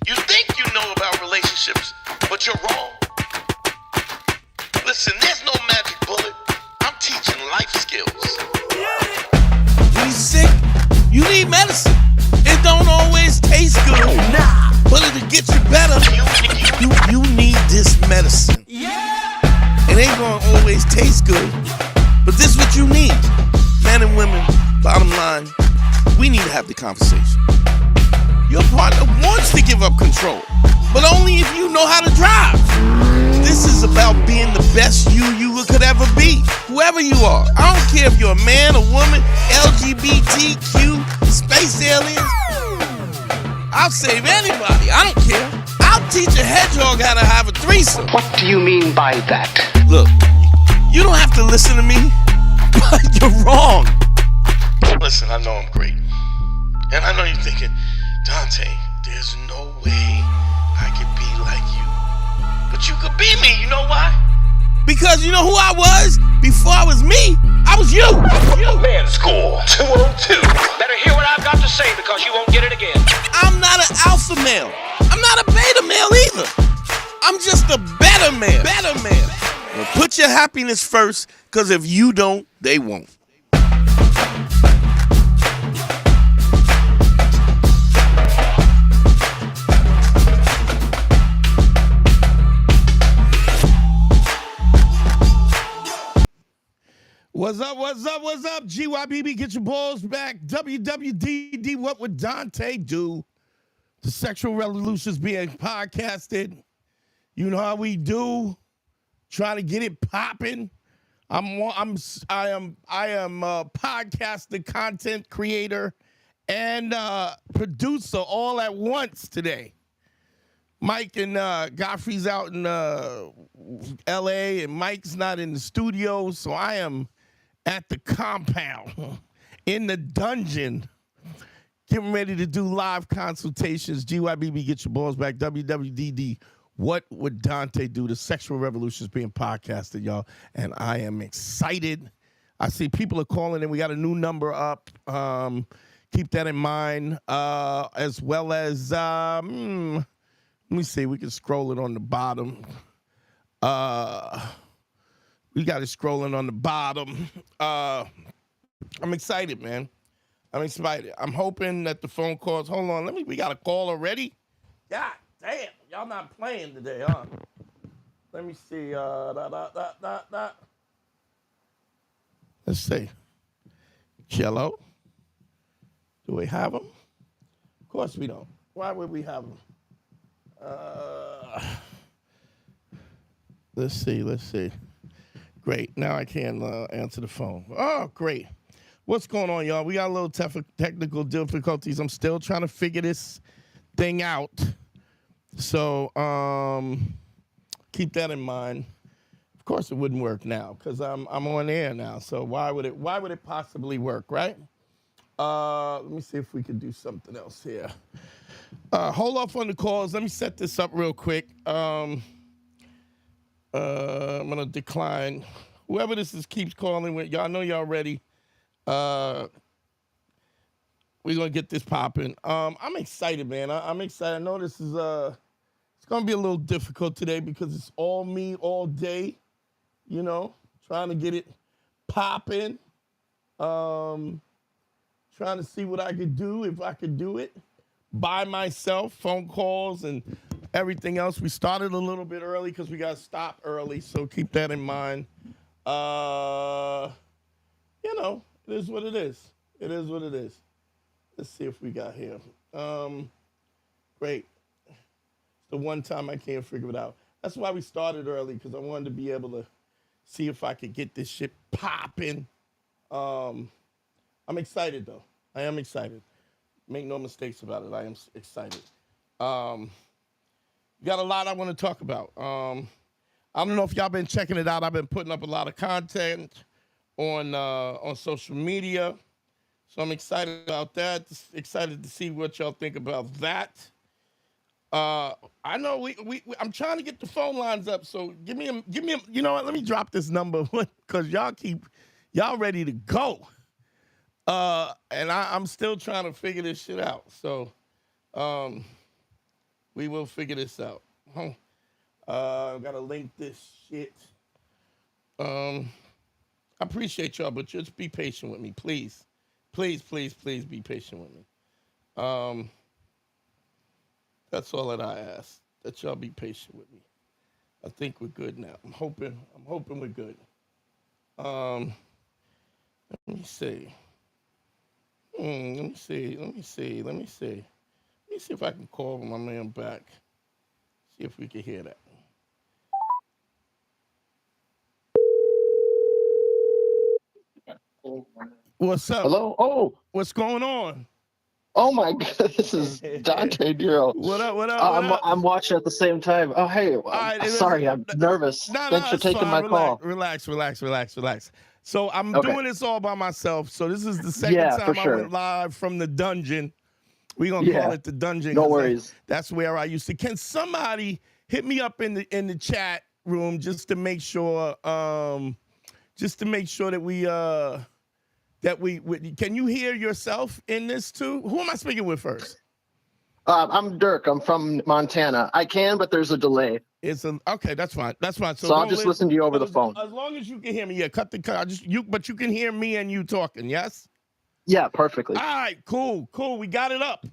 You think you know about relationships, but you're wrong. Listen, there's no magic bullet. I'm teaching life skills. When you're sick, you need medicine. It don't always taste good. Nah, but it'll get you better. You need this medicine. Yeah. It ain't gonna always taste good, but this is what you need. Men and women, bottom line, we need to have the conversation. Your partner wants to give up control, but only if you know how to drive. This is about being the best you could ever be, whoever you are. I don't care if you're a man, a woman, LGBTQ, space aliens. I'll save anybody. I don't care. I'll teach a hedgehog how to have a threesome. What do you mean by that? Look, you don't have to listen to me, but you're wrong. Listen, I know I'm great. And I know you're thinking, Dante, there's no way I could be like you. But you could be me, you know why? Because you know who I was? Before I was me, I was you. Manschool202. Better hear what I've got to say because you won't get it again. I'm not an alpha male. I'm not a beta male either. I'm just a better man. Better man. Well, put your happiness first, because if you don't, they won't. What's up, what's up, what's up? GYBB, get your balls back. WWDD, what would Dante do? The Sexual Revolution's being podcasted. You know how we do. Trying to get it popping. I am a podcaster, content creator, and producer all at once today. Mike and Godfrey's out in LA, and Mike's not in the studio, so I am at the compound, in the dungeon, getting ready to do live consultations. GYBB, get your balls back. WWDD, what would Dante do? The Sexual Revolution is being podcasted, y'all, and I am excited. I see people are calling in. We got a new number up. Keep that in mind, as well as, let me see, we can scroll it on the bottom. We got it scrolling on the bottom. I'm excited, man. I'm excited. I'm hoping that the phone calls, hold on, we got a call already? God damn, y'all not playing today, huh? Let me see, Let's see. Jello. Do we have them? Of course we don't. Why would we have them? Let's see. Great. Now I can answer the phone. Oh, great. What's going on, y'all? We got a little technical difficulties. I'm still trying to figure this thing out. So keep that in mind. Of course, it wouldn't work now because I'm on air now. So why would it possibly work, right? Let me see if we can do something else here. Hold off on the calls. Let me set this up real quick. I'm going to decline. Whoever this is keeps calling with, y'all know y'all ready. We're going to get this popping. I'm excited, man. I'm excited. I know this is, it's going to be a little difficult today because it's all me all day, you know, trying to get it popping. Trying to see what I could do, if I could do it by myself, phone calls and everything else. We started a little bit early because we got to stop early, so keep that in mind. You know, it is what it is. It is what it is. Let's see if we got here. Great. It's the one time I can't figure it out. That's why we started early, because I wanted to be able to see if I could get this shit popping. I'm excited, though. I am excited. Make no mistakes about it. I am excited. Got a lot I want to talk about. I don't know if y'all been checking it out. I've been putting up a lot of content on social media. So I'm excited about that. Just excited to see what y'all think about that. I know I'm trying to get the phone lines up. So give me a, you know what? Let me drop this number because y'all ready to go. And I'm still trying to figure this shit out. So let We will figure this out. I gotta link this shit. I appreciate y'all, but just be patient with me, please. Please, please, please be patient with me. That's all that I ask. That y'all be patient with me. I think we're good now. I'm hoping we're good. Let me see. Let me see if I can call my man back. See if we can hear that. What's up? Hello? Oh, What's going on? oh my God, this is Dante Duro. What up? What up? I'm watching at the same time. Oh, hey, right, sorry, I'm nervous. No, Thanks for it's taking fine. my call. Relax. So I'm Okay. doing this all by myself. So this is the second Yeah, time for I sure. went live from the dungeon. We're gonna call Yeah. it the dungeon. No 'cause worries. That's where I used to. Can somebody hit me up in the chat room just to make sure that we can you hear yourself in this too? Who am I speaking with first? I'm Dirk. I'm from Montana. I can, but there's a delay. Okay, that's fine. So I'll just listen to you over the phone. As long as you can hear me, yeah. Cut. But you can hear me and you talking, yes? Yeah, perfectly. All right, cool. We got it up.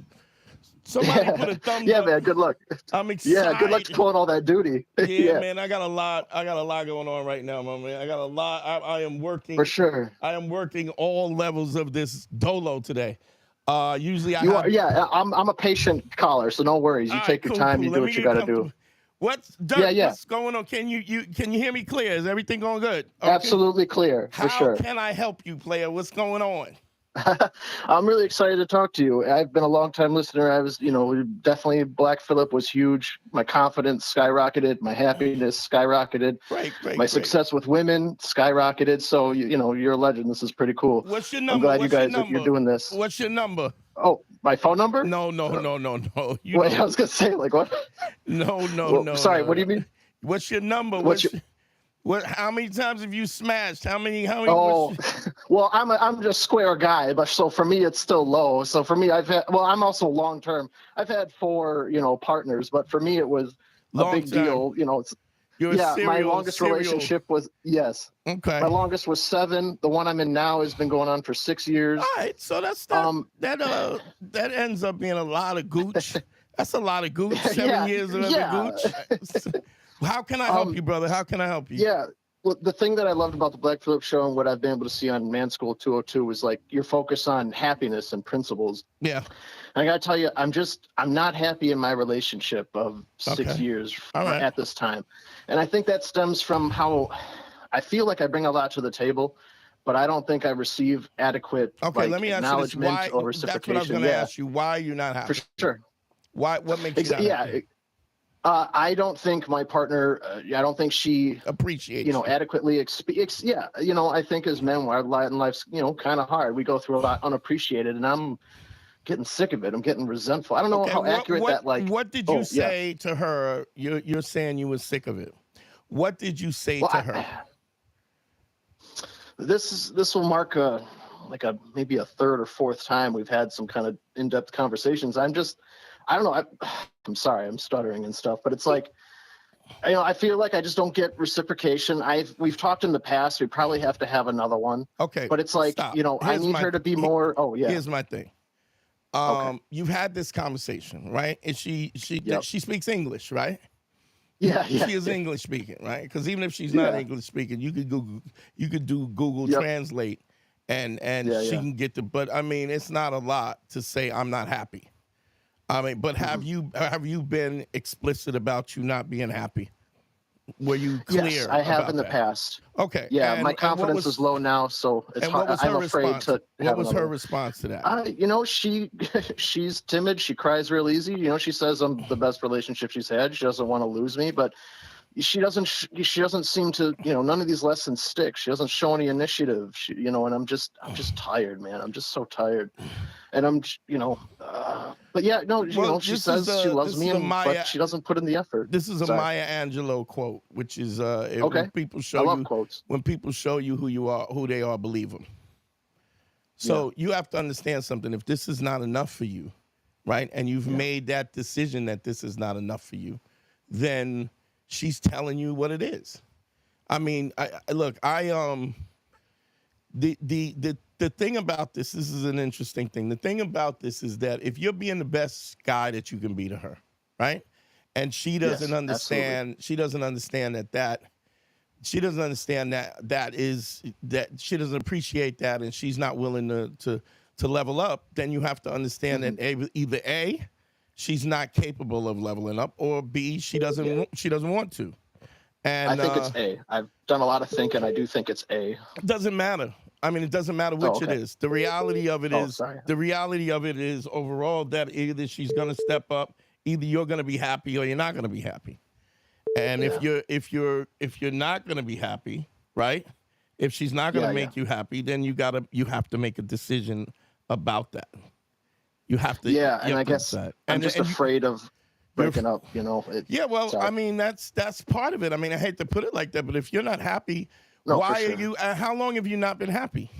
Somebody put a thumbs Yeah, up. man, good luck. I'm excited. Yeah, good luck pulling all that duty. Yeah, man, I got a lot going on right now, my man. I got a lot. I am working. For sure. I am working all levels of this dolo today. Usually I'm a patient caller, so no worries. You take your time, you do what you got to do. What's going on? Can you hear me clear? Is everything going good? Okay. Absolutely clear, for sure. How can I help you, player? What's going on? I'm really excited to talk to you. I've been a long time listener. I was, definitely Black Phillip was huge. My confidence skyrocketed. My happiness skyrocketed. My success with women skyrocketed. So, you're a legend. This is pretty cool. What's your number? I'm glad you're doing this. What's your number? Oh, my phone number? No. Wait, I was going to say, like, what? No. Sorry, what do you mean? What's your number? How many times have you smashed? How many? Oh, well, I'm just square guy, but so for me it's still low. So for me, I'm also long term. I've had 4, partners, but for me it was a big deal. My longest relationship was Okay. My longest was 7. The one I'm in now has been going on for 6 years. All right, so that ends up being a lot of gooch. That's a lot of gooch. 7 years of gooch. How can I help you, brother? How can I help you? Yeah. Well, the thing that I loved about the Black Phillip show and what I've been able to see on manschool202 was like your focus on happiness and principles. Yeah. And I got to tell you, I'm not happy in my relationship of 6 years at this time. And I think that stems from how I feel like I bring a lot to the table, but I don't think I receive adequate let me ask you this. or reciprocation. That's what I was going to ask you. Why are you not happy? For sure. What makes you not happy? I don't think my partner, I don't think she appreciates, adequately I think as men, life's, kind of hard. We go through a lot unappreciated, and I'm getting sick of it. I'm getting resentful. I don't know how accurate that, like. What did you say to her? You're saying you were sick of it. What did you say to her? This will mark maybe a third or fourth time we've had some kind of in-depth conversations. I don't know. I'm sorry, I'm stuttering and stuff, but it's like, I feel like I just don't get reciprocation. We've talked in the past. We probably have to have another one. Okay. But it's like, stop. I need her to be more. Oh yeah. Here's my thing. You've had this conversation, right? And she speaks English, right? Yeah. She is English speaking, right? Because even if she's not English speaking, you could do Google Translate, and she can get but I mean, it's not a lot to say I'm not happy. I mean, but have you been explicit about you not being happy? Were you clear? Yes, I have in the that? past. Okay. Yeah, my confidence is low now, so it's hard. I'm afraid to. What was her response to that? She's timid. She cries real easy. She says I'm the best relationship she's had. She doesn't want to lose me, but she doesn't seem to. None of these lessons stick. She doesn't show any initiative. And I'm just tired, man. I'm just so tired, and I'm. But yeah, no. She says she loves me, but she doesn't put in the effort. This is a Maya Angelou quote, which is when people show quotes. When people show you who they are, believe them. So you have to understand something. If this is not enough for you, right? And you've made that decision that this is not enough for you, then she's telling you what it is. I mean, the thing about this is an interesting thing. The thing about this is that if you're being the best guy that you can be to her, right? And she doesn't understand, she doesn't understand that she doesn't appreciate that, and she's not willing to level up, then you have to understand that either A, she's not capable of leveling up, or B, she doesn't want to. And I think it's A. I've done a lot of thinking. I do think it's A. It doesn't matter. I mean, it doesn't matter which it is. The reality of it is overall that either she's going to step up, either you're going to be happy or you're not going to be happy. And if you're not going to be happy, right? If she's not going to make you happy, then you have to make a decision about that. You have to. Yeah, and I guess I'm just afraid of breaking up, you know. I mean, that's part of it. I mean, I hate to put it like that, but if you're not happy, why are you? How long have you not been happy?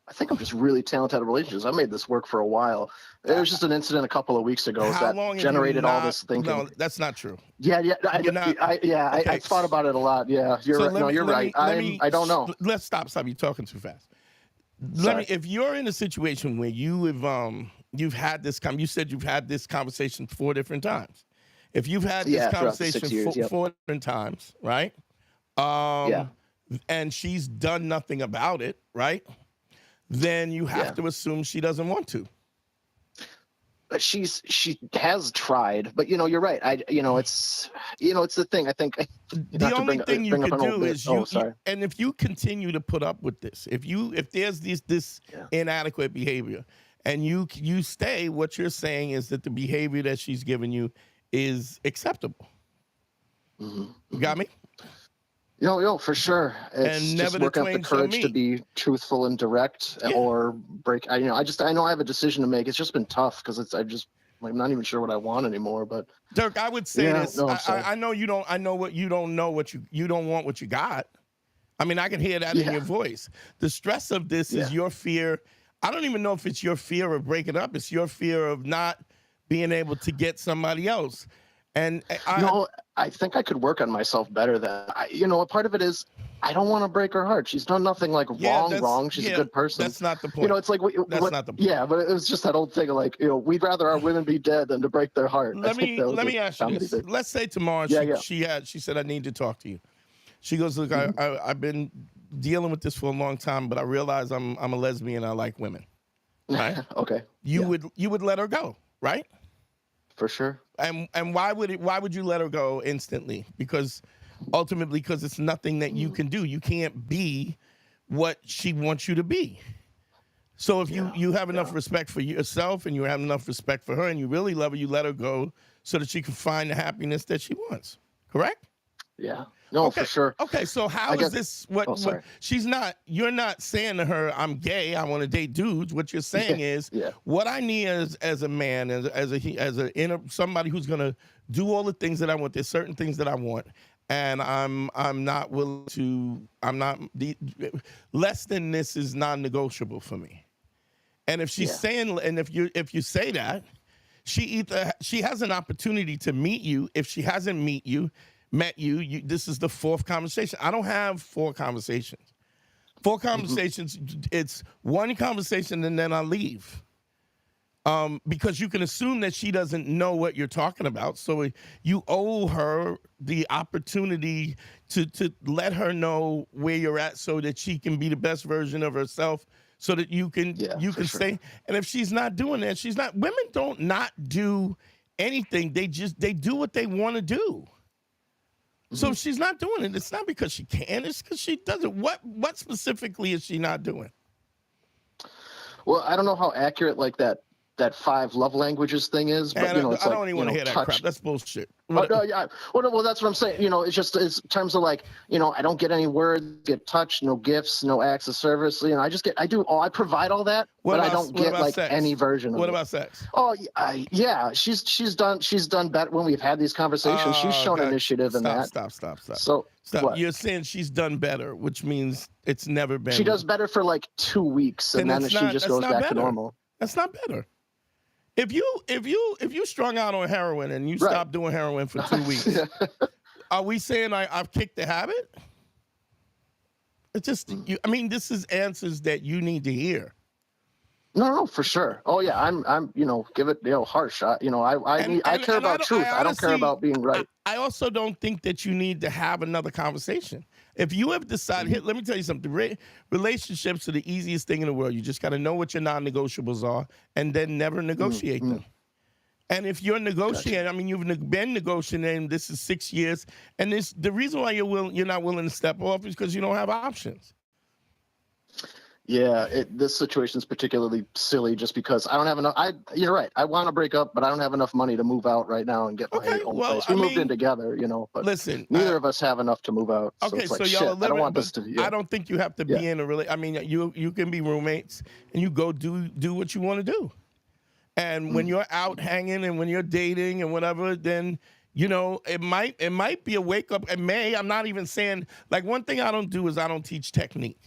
I think I'm just really talented at relationships. I made this work for a while. It was just an incident a couple of weeks ago that generated all this thinking. No, that's not true. I thought about it a lot. Yeah, you're right. You're right. I don't know. Let's stop. You're talking too fast. If you're in a situation where you've had this you said you've had this conversation 4 different times. If you've had this conversation 4 different times, right? And she's done nothing about it, right? Then you have to assume she doesn't want to. But she has tried, but you're right. It's the thing. I think the only thing you can do is and if you continue to put up with this, if there's this inadequate behavior, and you stay, what you're saying is that the behavior that she's given you is acceptable. You got me? Yo, for sure. It's and just working up the courage to be truthful and direct, or break. I know I have a decision to make. It's just been tough because I'm not even sure what I want anymore. But Dirk, I would say this. I know you don't. I know what you don't know. You don't want what you got. I mean, I can hear that in your voice. The stress of this is your fear. I don't even know if it's your fear of breaking up. It's your fear of not being able to get somebody else. And I think I could work on myself better than a part of it is I don't want to break her heart. She's done nothing like wrong. She's a good person. That's not the point. It's like that's not the point. Yeah, but it was just that old thing of like, we'd rather our women be dead than to break their heart. Let me ask you this. Let's say tomorrow she said, I need to talk to you. She goes, look, I've been dealing with this for a long time, but I realize I'm a lesbian. I like women. Right? Okay. You would let her go, right? For sure. And why would you let her go instantly? Because ultimately, it's nothing that you can do. You can't be what she wants you to be. So if you have enough respect for yourself and you have enough respect for her and you really love her, you let her go so that she can find the happiness that she wants. Correct? Yeah. No, for sure. Okay, so how is this what you're not saying to her, I'm gay, I want to date dudes. What you're saying is what I need as a man, as somebody who's gonna do all the things that I want, there's certain things that I want, and I'm not willing to, less than this is non-negotiable for me. And if she's saying, and if you say that, she has an opportunity to meet you. If she hasn't met you, this is the 4th conversation. I don't have 4 conversations. 4 conversations, it's 1 conversation and then I leave. Because you can assume that she doesn't know what you're talking about. So you owe her the opportunity to let her know where you're at so that she can be the best version of herself, so that you can stay. And if she's not doing that, women don't not do anything. They do what they want to do. So if she's not doing it, it's not because she can, it's because she doesn't. What specifically is she not doing? Well, I don't know how accurate like that that 5 love languages thing is, but And it's I like, don't even want to hear that touch. crap. That's bullshit. Oh, no, yeah. Well, that's what I'm saying. It's in terms of like, I don't get any words, get touch, no gifts, no acts of service. I provide all that, but I don't get like sex? any version of it. What about sex? Oh, yeah. She's done better when we've had these conversations. She's shown initiative in that. Stop. So what? You're saying she's done better, which means it's never been. She does better for like 2 weeks, and then she just goes back to normal. That's not better. If you strung out on heroin and you stop doing heroin for 2 weeks, are we saying I've kicked the habit? It's just this is answers that you need to hear. No, for sure. Oh yeah, I'm give it harsh. I care about truth. I don't care about being right. I also don't think that you need to have another conversation. If you have decided, let me tell you something. Relationships are the easiest thing in the world. You just got to know what your non-negotiables are and then never negotiate them. And if you're negotiating, you've been negotiating. This is 6 years, and the reason why you're not willing to step off is because you don't have options. Yeah, this situation is particularly silly just because I don't have enough. You're right. I want to break up, but I don't have enough money to move out right now and get my own place. We moved in together, but listen, neither of us have enough to move out. So it's like, y'all shit, I don't want this to. Yeah. I don't think you have to be in a relationship. You can be roommates and you go do what you want to do. And when you're out hanging and when you're dating and whatever, then it might be a wake up. It may. I'm not even saying, like, one thing I don't do is I don't teach technique.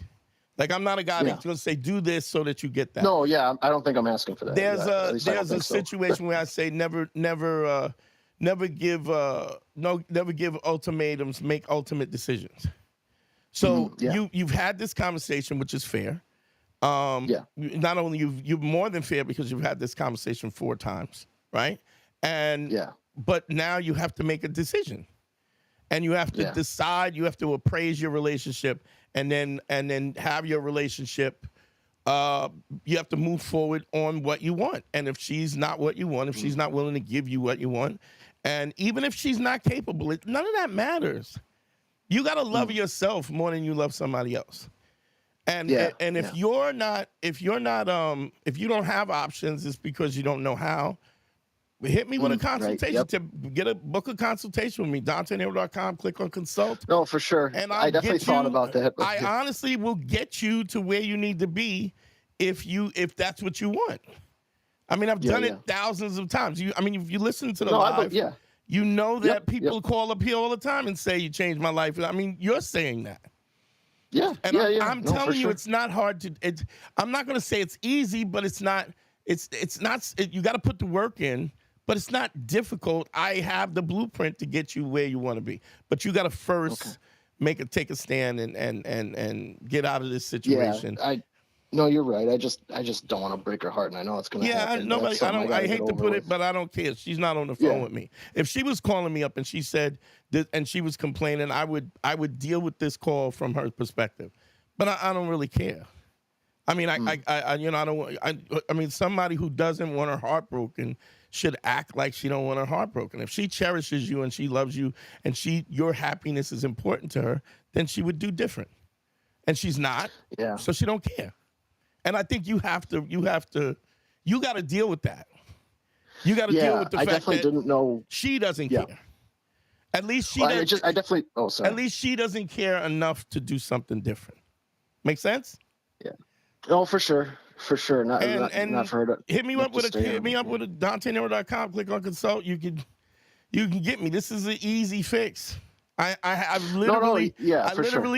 Like, I'm not a guy that's going to say, do this so that you get that. No, yeah, I don't think I'm asking for that. There's a situation where I say never give ultimatums, make ultimate decisions. So you've had this conversation, which is fair. Not only you've more than fair because you've had this conversation 4 times, right? But now you have to make a decision. And you have to decide, you have to appraise your relationship and then have your relationship. You have to move forward on what you want. And if she's not what you want, if she's not willing to give you what you want, and even if she's not capable, none of that matters. You got to love yourself more than you love somebody else. And if you don't have options, it's because you don't know how. Hit me with a consultation. Book a consultation with me. DanteNero.com. Click on consult. No, for sure. And I definitely thought about that. I honestly will get you to where you need to be if that's what you want. I've done it thousands of times. If you listen to the live, you know that people call up here all the time and say you changed my life. You're saying that. Yeah. And I'm telling you, it's not hard to. I'm not going to say it's easy, but it's not. It's not. You got to put the work in. But it's not difficult. I have the blueprint to get you where you want to be. But you got to first take a stand and get out of this situation. Yeah, no, you're right. I just don't want to break her heart, and I know it's going to happen. I hate to put it, but I don't care. She's not on the phone with me. If she was calling me up and she said and she was complaining, I would deal with this call from her perspective. But I don't really care. Somebody who doesn't want her heart broken should act like she don't want her heart broken. If she cherishes you and she loves you and your happiness is important to her, then she would do different. And she's not. Yeah. So she don't care. And I think you got to deal with that. You got to deal with the fact that I definitely didn't know she doesn't care. At least she doesn't. I definitely. Oh, sorry. At least she doesn't care enough to do something different. Make sense? Yeah. Oh, for sure. For sure. Not for her to hit me up with a DanteNero.com. Click on consult. You can get me. This is an easy fix. I've literally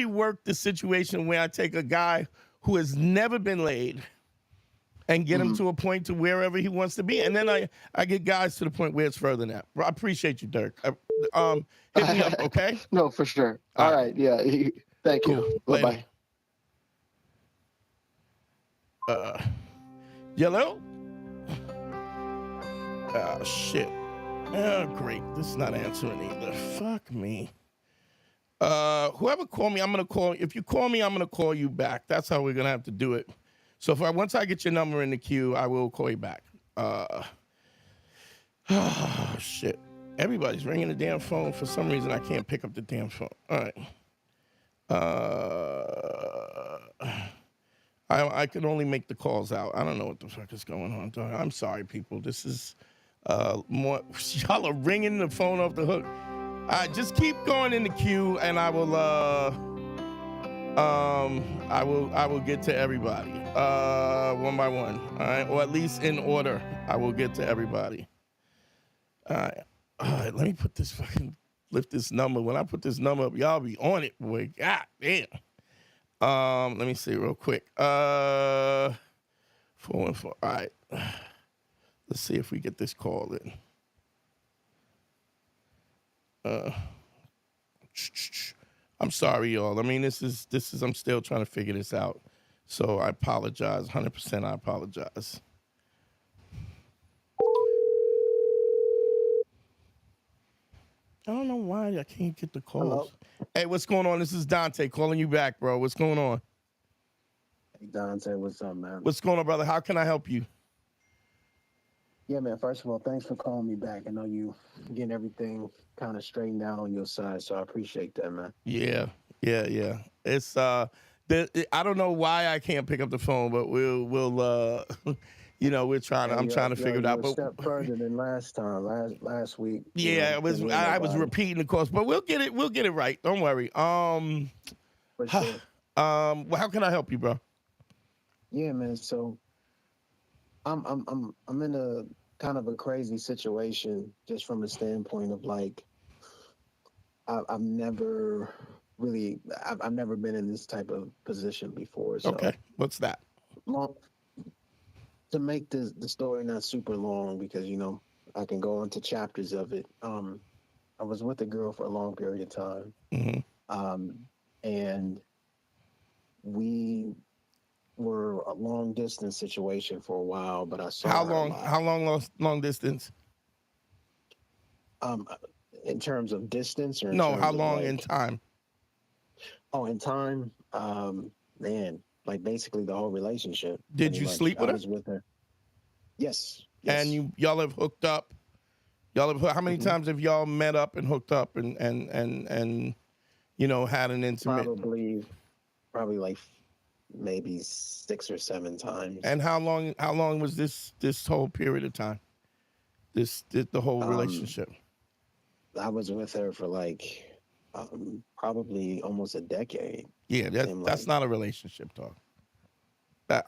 worked the situation where I take a guy who has never been laid and get him to a point to wherever he wants to be. And then I get guys to the point where it's further than that. I appreciate you, Dirk. Hit me up, okay? No, for sure. All right. Yeah. Thank you. Bye-bye. Yellow? Oh, shit. Oh, great. This is not answering either. Fuck me. Whoever called me, I'm going to call. If you call me, I'm going to call you back. That's how we're going to have to do it. So once I get your number in the queue, I will call you back. Oh, shit. Everybody's ringing the damn phone. For some reason, I can't pick up the damn phone. All right. I can only make the calls out. I don't know what the fuck is going on, dog. I'm sorry, people. This is more. Y'all are ringing the phone off the hook. All right, just keep going in the queue, and I will get to everybody one by one. All right, or at least in order. I will get to everybody. All right. Let me lift this number. When I put this number up, y'all be on it, boy. God damn. Let me see real quick. 414. All right. Let's see if we get this call in. I'm sorry, y'all. I mean, this is. I'm still trying to figure this out. So I apologize. 100%. I apologize. I don't know why I can't get the calls. Hello? Hey, what's going on? This is Dante calling you back, bro. What's going on? Hey, Dante, what's up, man? What's going on, brother? How can I help you? Yeah, man, first of all, thanks for calling me back. I know you getting everything kind of straightened out on your side, so I appreciate that, man. Yeah. It's I don't know why I can't pick up the phone, but we'll we're trying to. I'm trying to figure it out. A But step further than last time, last week. yeah, it was. I was repeating the course, but we'll get it. We'll get it right. Don't worry. For sure. Well, how can I help you, bro? Yeah, man. So I'm in a kind of a crazy situation, just from the standpoint of like I've never been in this type of position before. So Okay, what's that? long, to make the story not super long, because I can go into chapters of it. I was with a girl for a long period of time, and we were a long distance situation for a while. But I saw How her a long? lot. How long distance? In terms of distance, or in No, terms how of, long like, in time? Oh, in time, man, like basically the whole relationship. Did pretty you much. sleep with I her? was with her. Yes. And y'all have hooked up. How many times have y'all met up and hooked up and had an intimate? Probably like maybe 6 or 7 times. And how long was this whole period of time? The whole relationship. I was with her for like probably almost a decade. Yeah, that's not a relationship, dog.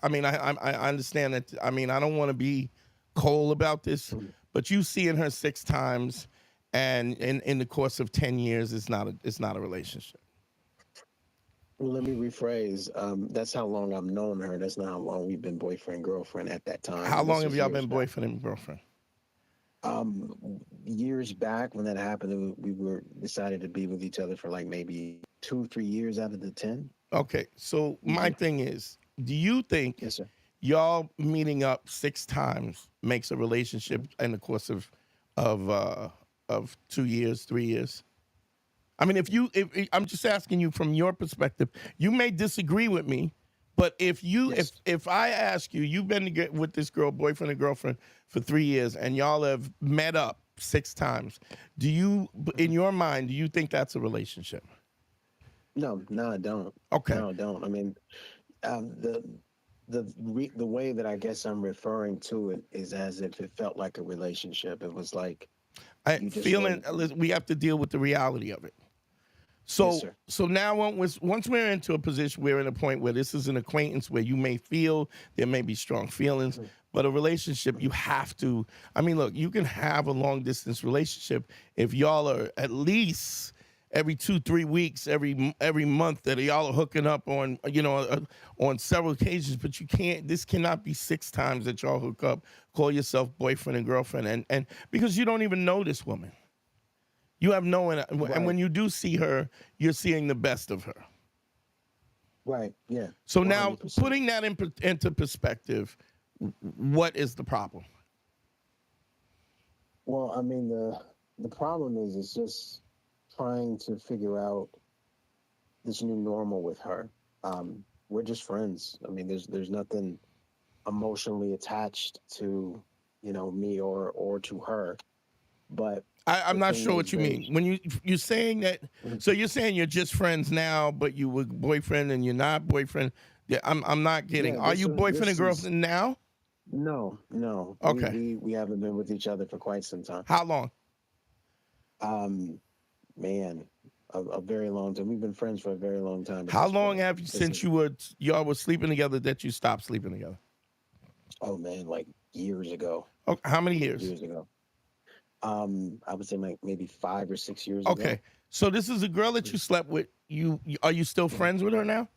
I mean, I understand that. I mean, I don't want to be cold about this, but you seeing her 6 times, and in the course of 10 years, it's not a relationship. Well, let me rephrase. That's how long I've known her. That's not how long we've been boyfriend girlfriend at that time. How long This have was y'all years been back. boyfriend and girlfriend? Years back when that happened, we decided to be with each other for like maybe 2-3 years out of the 10. Okay, so my thing is, do you think Yes, sir. y'all meeting up 6 times makes a relationship in the course of 2 years, 3 years? I mean, if I'm just asking you from your perspective, you may disagree with me, but if I ask you, you've been with this girl, boyfriend and girlfriend, for 3 years, and y'all have met up 6 times, do you, in your mind, do you think that's a relationship? No, I don't. Okay. No, I don't. I mean, the way that I guess I'm referring to it is as if it felt like a relationship. It was like We have to deal with the reality of it. So, Yes, sir. so now once we're into a position, we're in a point where this is an acquaintance where you may feel there may be strong feelings, but a relationship, you have to. I mean, look, you can have a long distance relationship if y'all are at least every 2-3 weeks, every month that y'all are hooking up on, on several occasions. But you can't. This cannot be 6 times that y'all hook up, call yourself boyfriend and girlfriend, and because you don't even know this woman. You have no, and when you do see her, you're seeing the best of her. Right. Yeah. So now, 100%. putting that into perspective, what is the problem? Well, I mean, the problem is it's just trying to figure out this new normal with her. We're just friends. I mean, there's nothing emotionally attached to me or to her, but I'm not thing sure is what you mean when you're saying that. So you're saying you're just friends now, but you were boyfriend and you're not boyfriend. Yeah, I'm not getting. Yeah, Are you boyfriend and this is girlfriend now? no. Okay. We haven't been with each other for quite some time. How long? Um, man, a very long time. We've been friends for a very long time at How this long point. have you This since is y'all were sleeping together that you stopped sleeping together? oh man, like years ago. Okay, how many years? Years ago. I would say like maybe 5 or 6 years ago. Okay, so this is a girl that you slept with. Are you still Yeah, friends with her now?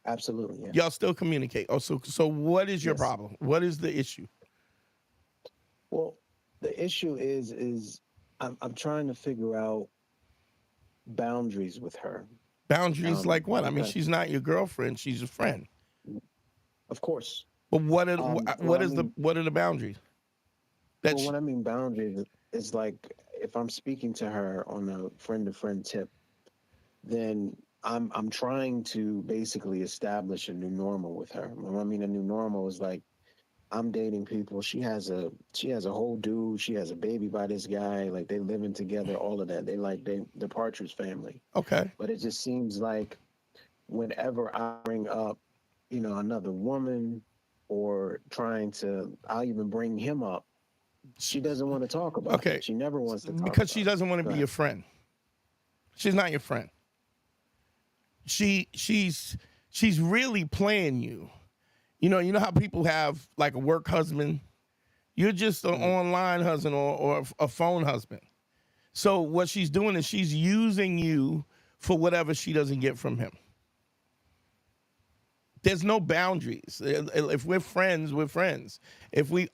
absolutely. Yeah. Y'all still communicate. Oh, so what is your Yes. problem? What is the issue? Well, the issue is I'm trying to figure out boundaries with her. Boundaries like what? I mean, Because she's not your girlfriend. She's a friend. of course. But what are Well, I mean, what are the boundaries? That well, she, when I mean boundaries, it's like if I'm speaking to her on a friend to friend tip, then I'm trying to basically establish a new normal with her. When I mean a new normal is like I'm dating people. She has a whole dude. She has a baby by this guy. Like they living together. All of that. They the Partridge Family. okay. But it just seems like whenever I bring up, another woman or I'll even bring him up. She doesn't want to talk about Okay. it. She never wants to talk Because she about doesn't want to Go be ahead. your friend. She's not your friend. She's really playing you. You know how people have like a work husband? You're just an Mhm. online husband or a phone husband. So what she's doing is she's using you for whatever she doesn't get from him. There's no boundaries. If we're friends, we're friends.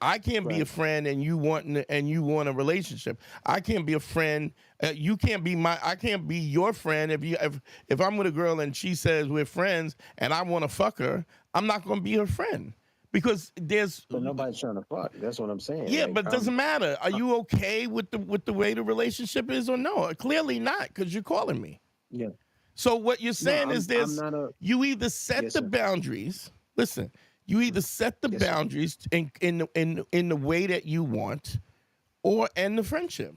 I can't be a Right. friend and you want a relationship. I can't be a friend. You can't be I can't be your friend if I'm with a girl and she says we're friends and I want to fuck her. I'm not going to be her friend because there's But nobody's trying to fuck. That's what I'm saying. yeah, Like but it doesn't matter. Are you okay with the way the relationship is or no? Clearly not because you're calling me. yeah. So what you're No, saying is I'm not a you either set yes, the sir. boundaries. Listen, you either set the Yes, sir. boundaries in the way that you want, or end the friendship.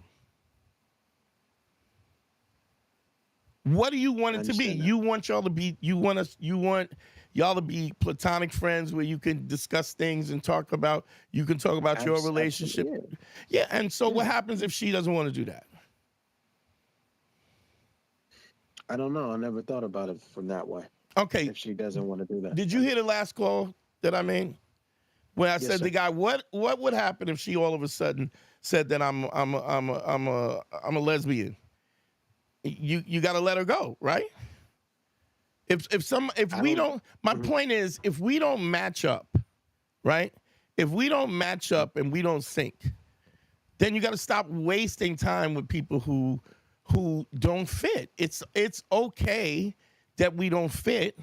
What do you want I it to be? understand that. You want y'all to be. You want y'all to be platonic friends where you can discuss things and talk about. You can talk about your relationship. Absolutely. Yeah, and so what Yeah. happens if she doesn't want to do that? I don't know. I never thought about it from that way. Okay, If she doesn't want to do that. did you hear the last call that I made? When I Yes, said to sir. the guy, what would happen if she all of a sudden said that I'm a lesbian? You got to let her go, right? If I we don't don't, my Mhm. point is, if we don't match up, right? If we don't match up and we don't sync, then you got to stop wasting time with people who don't fit. It's okay that we don't fit.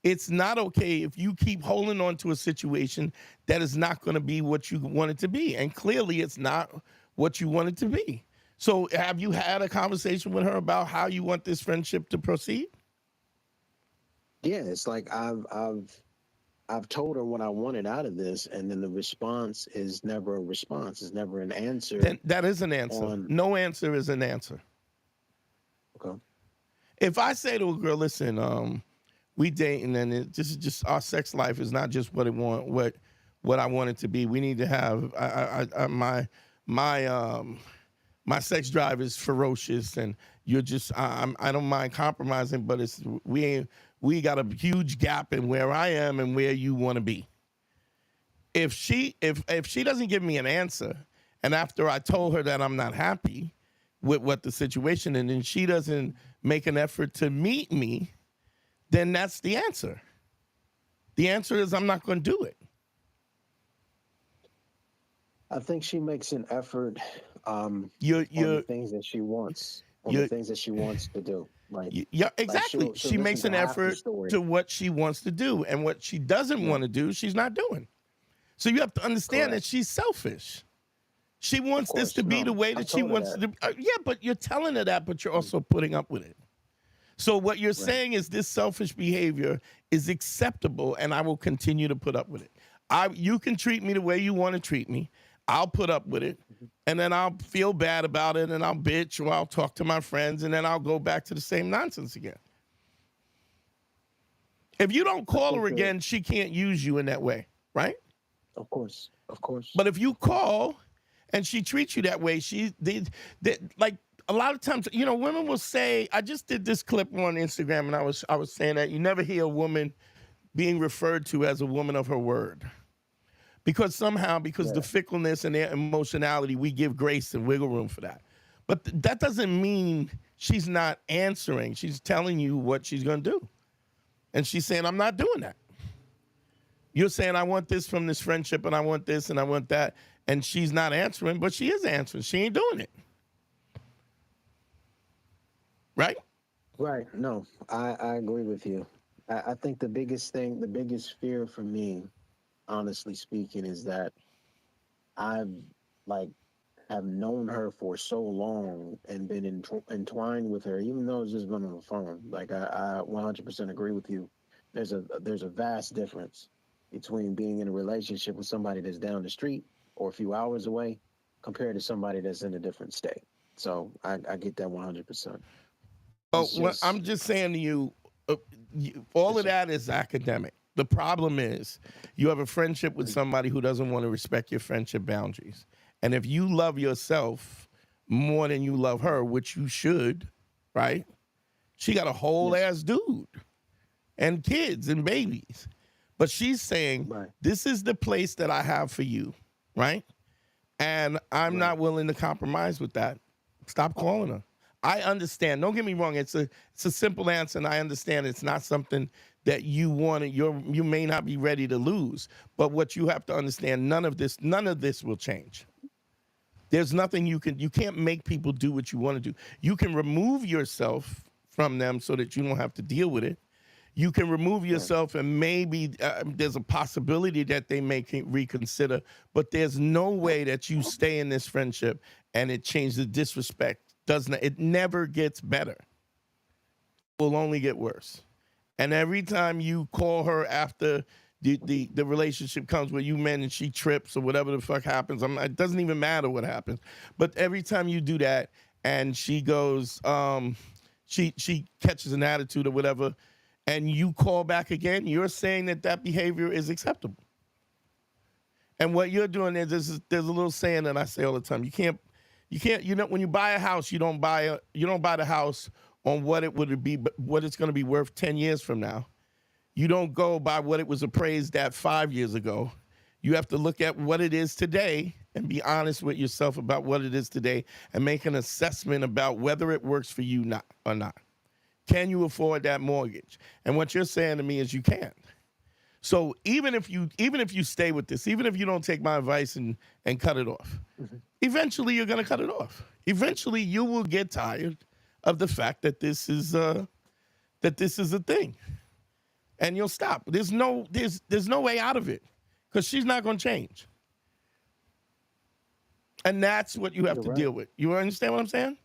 It's not okay if you keep holding on to a situation that is not going to be what you want it to be. And clearly it's not what you want it to be. So have you had a conversation with her about how you want this friendship to proceed? Yeah, it's like I've told her what I wanted out of this, and then the response is never a response. It's never an answer Then that is an answer. on No answer is an answer. okay. If I say to a girl, listen, we dating and this is just our sex life is not just what I want it to be. We need to have my sex drive is ferocious and you're just I don't mind compromising, but we got a huge gap in where I am and where you want to be. If she doesn't give me an answer, and after I told her that I'm not happy with what the situation, and then she doesn't make an effort to meet me, then that's the answer. The answer is I'm not going to do it. I think she makes an effort on You're the things that she wants, the things that she wants to do. Like yeah, exactly. she'll She listen makes to an half the effort story. to what she wants to do, and what she doesn't Yeah. want to do, she's not doing. So you have to understand that Correct. she's selfish. She wants this course, to be no, the way I that she told her wants that. to do. Yeah, but you're telling her that, but you're also putting up with it. So what you're Right. saying is this selfish behavior is acceptable, and I will continue to put up with it. You can treat me the way you want to treat me. I'll put up with it, and then I'll feel bad about it, and I'll bitch, or I'll talk to my friends, and then I'll go back to the same nonsense again. If you don't call her think that- again, she can't use you in that way, right? Of course. But if you call and she treats you that way, like a lot of times, you know, women will say, I just did this clip on Instagram and I was saying that you never hear a woman being referred to as a woman of her word. Because the fickleness and their emotionality, we give grace and wiggle room for that. But that doesn't mean she's not answering. She's telling you what she's going to do. And she's saying, I'm not doing that. You're saying, I want this from this friendship, and I want this, and I want that. And she's not answering, but she is answering. She ain't doing it. Right? Right. No, I agree with you. I think the biggest fear for me, honestly speaking, is that I've have known her for so long and been entwined with her, even though it's just been on the phone. Like I 100% agree with you. There's a vast difference between being in a relationship with somebody that's down the street or a few hours away compared to somebody that's in a different state. So I get that 100%. I'm just saying to you, all of that is academic. The problem is you have a friendship with somebody who doesn't want to respect your friendship boundaries. And if you love yourself more than you love her, which you should, right? She got a whole ass dude and kids and babies. But she's saying, this is the place that I have for you, right? And I'm not willing to compromise with that. Stop calling her. I understand. Don't get me wrong. It's a simple answer, and I understand it's not something that you want. You may not be ready to lose. But what you have to understand, none of this will change. There's nothing you can't make people do what you want to do. You can remove yourself from them so that you don't have to deal with it. You can remove yourself and maybe there's a possibility that they may reconsider, but there's no way that you stay in this friendship and it changes. The disrespect. It never gets better. It will only get worse. And every time you call her after the relationship comes where you men and she trips or whatever the fuck happens, it doesn't even matter what happens. But every time you do that and she goes, she catches an attitude or whatever, and you call back again, you're saying that behavior is acceptable. And what you're doing is there's a little saying that I say all the time. You can't, when you buy a house, you don't buy the house on what it would be, what it's going to be worth 10 years from now. You don't go by what it was appraised at 5 years ago. You have to look at what it is today and be honest with yourself about what it is today and make an assessment about whether it works for you or not. Can you afford that mortgage? And what you're saying to me is you can't. So even if you stay with this, even if you don't take my advice and cut it off, eventually you're going to cut it off. Eventually you will get tired of the fact that this is a thing, and you'll stop. There's no way out of it because she's not going to change, and that's what you have to deal with. You understand what I'm saying?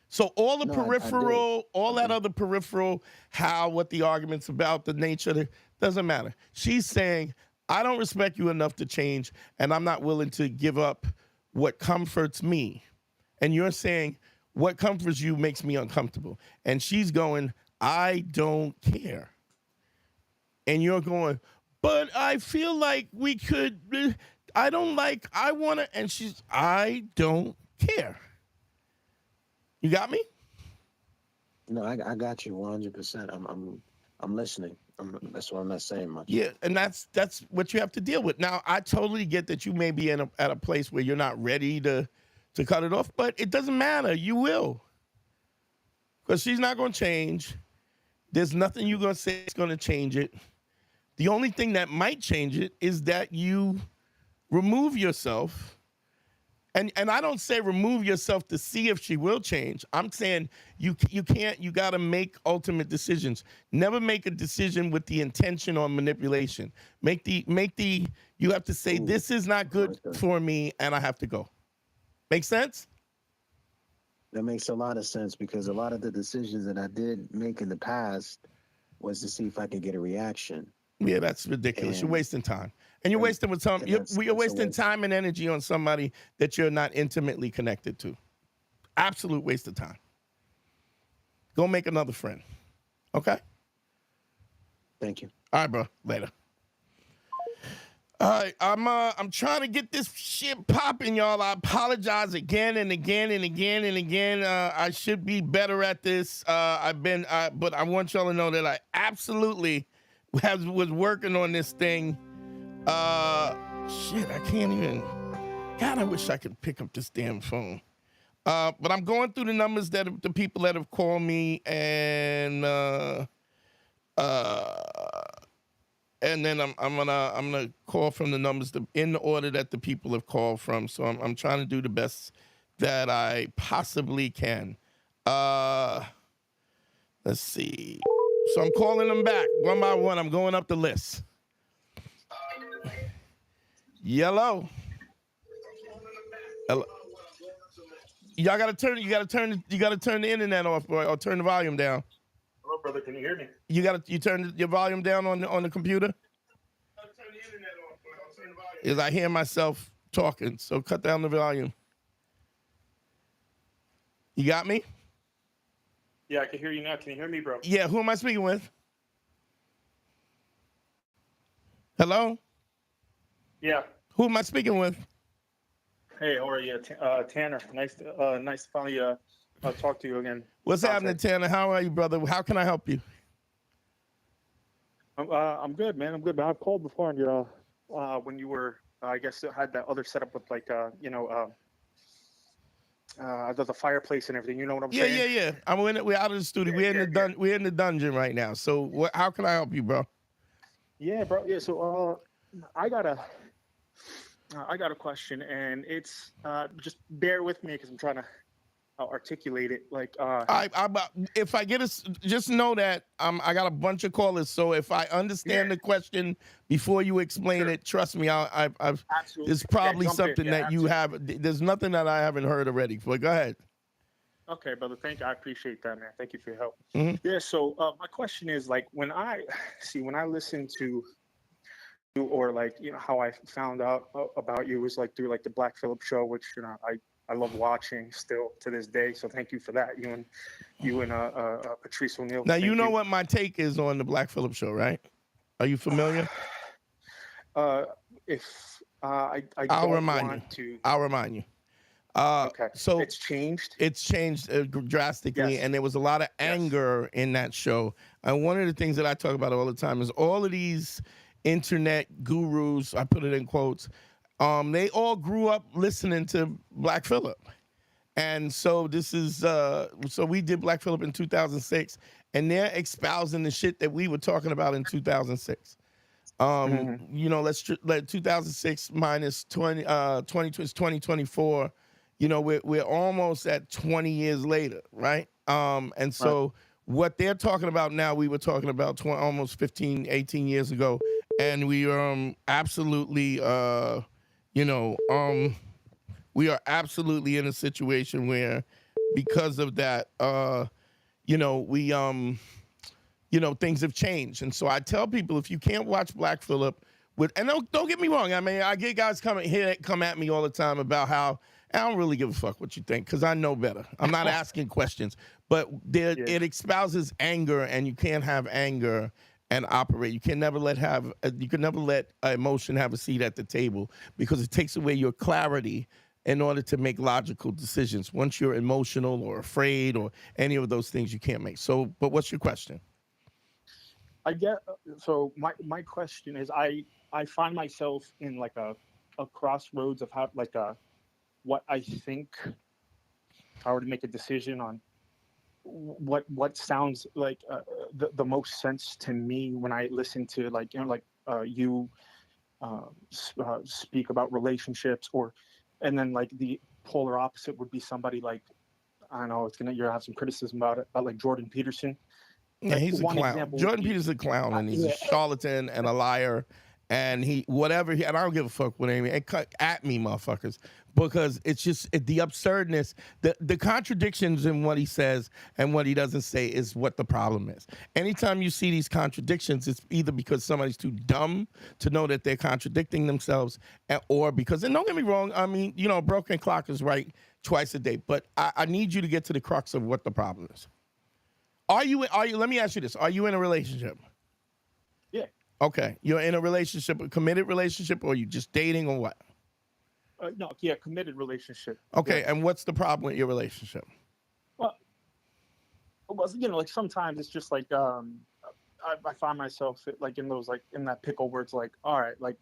So all the peripheral, all that other peripheral, what the argument's about, the nature, doesn't matter. She's saying, I don't respect you enough to change, and I'm not willing to give up what comforts me. And you're saying, what comforts you makes me uncomfortable. And she's going, I don't care. And you're going, but I feel like we could, I want to, and she's, I don't care. You got me? No, I got you 100%. I'm listening. That's why I'm not saying much. Yeah, and that's what you have to deal with. Now, I totally get that you may be at a place where you're not ready to cut it off, but it doesn't matter. You will. Because she's not going to change. There's nothing you're going to say is going to change it. The only thing that might change it is that you remove yourself. And I don't say remove yourself to see if she will change. I'm saying you got to make ultimate decisions. Never make a decision with the intention or manipulation. You have to say, this is not good for me and I have to go. Make sense? That makes a lot of sense because a lot of the decisions that I did make in the past was to see if I could get a reaction. Yeah, that's ridiculous. You're wasting time. And you're wasting you're wasting time and energy on somebody that you're not intimately connected to. Absolute waste of time. Go make another friend. Okay? Thank you. All right, bro. Later. All right, I'm trying to get this shit popping, y'all. I apologize again and again and again and again. I should be better at this. But I want y'all to know that I absolutely was working on this thing. Shit, I can't even. God, I wish I could pick up this damn phone. But I'm going through the numbers that the people that have called me, and then I'm gonna call from the numbers in the order that the people have called from. So I'm trying to do the best that I possibly can. Let's see. So I'm calling them back one by one. I'm going up the list. Yellow. Hello. Y'all gotta turn the internet off, boy, or turn the volume down. Hello, brother. Can you hear me? You turn your volume down on the computer? Is I hear myself talking, so cut down the volume. You got me? Yeah, I can hear you now. Can you hear me, bro? Yeah, who am I speaking with? Hello? Yeah. Who am I speaking with? Hey, how are you? Tanner. Nice to finally talk to you again. What's happening, Tanner? How are you, brother? How can I help you? I'm good, man. I'm good. But I've called before, and when you were, I guess, had that other setup with like, the fireplace and everything. You know what I'm saying? Yeah. We're out of the studio. We're in the dungeon right now. So how can I help you, bro? Yeah, bro. Yeah. So I got a question, and it's just bear with me because I'm trying to articulate it. Like, if I get just know that I got a bunch of callers. So if I understand the question before you explain it, trust me, I've there's probably something that you have. There's nothing that I haven't heard already. But go ahead. Okay, brother. Thank you. I appreciate that, man. Thank you for your help. Mm-hmm. Yeah. So my question is, like, when I listen to you, or like, how I found out about you was like through like the Black Phillip show, which I love watching still to this day. So thank you for that. You and Patrice O'Neill. Now you know what my take is on the Black Phillip show, right? Are you familiar? I'll remind you. Okay. So it's changed. It's changed drastically, Yes. and there was a lot of anger in that show. And one of the things that I talk about all the time is all of these internet gurus, I put it in quotes, they all grew up listening to Black Phillip. And so this is, so we did Black Phillip in 2006, and they're espousing the shit that we were talking about in 2006. Let's let 2006 minus 2024, we're almost at 20 years later, right? And so what they're talking about now, we were talking about almost 15, 18 years ago. And we absolutely, we are absolutely in a situation where, because of that, things have changed. And so I tell people, if you can't watch Black Phillip, and don't get me wrong, I mean, I get guys come at me all the time about how I don't really give a fuck what you think, because I know better. I'm not asking questions, but it espouses anger, and you can't have anger and operate. You can never let emotion have a seat at the table, because it takes away your clarity in order to make logical decisions. Once you're emotional or afraid or any of those things, you can't make. So, but what's your question? So my question is, I find myself in like a crossroads of how, like, what I think, if I were to make a decision on what sounds like the most sense to me when I listen to, like, you speak about relationships, and then like the polar opposite would be somebody like, I don't know, you're gonna have some criticism about like Jordan Peterson. Yeah, he's a clown. Jordan Peterson's a clown, and he's a charlatan and a liar, and and I don't give a fuck what anything. And cut at me, motherfuckers, because it's just the absurdness, the contradictions in what he says and what he doesn't say is what the problem is. Anytime you see these contradictions, it's either because somebody's too dumb to know that they're contradicting themselves, or because, and don't get me wrong, I mean, broken clock is right twice a day, but I need you to get to the crux of what the problem is. Let me ask you this. Are you in a relationship? Okay, you're in a relationship, a committed relationship, or you just dating, or what? No, yeah, committed relationship. Okay, Yeah. and what's the problem with your relationship? Well, like sometimes it's just like I find myself like in those like in that pickle where it's like, all right, like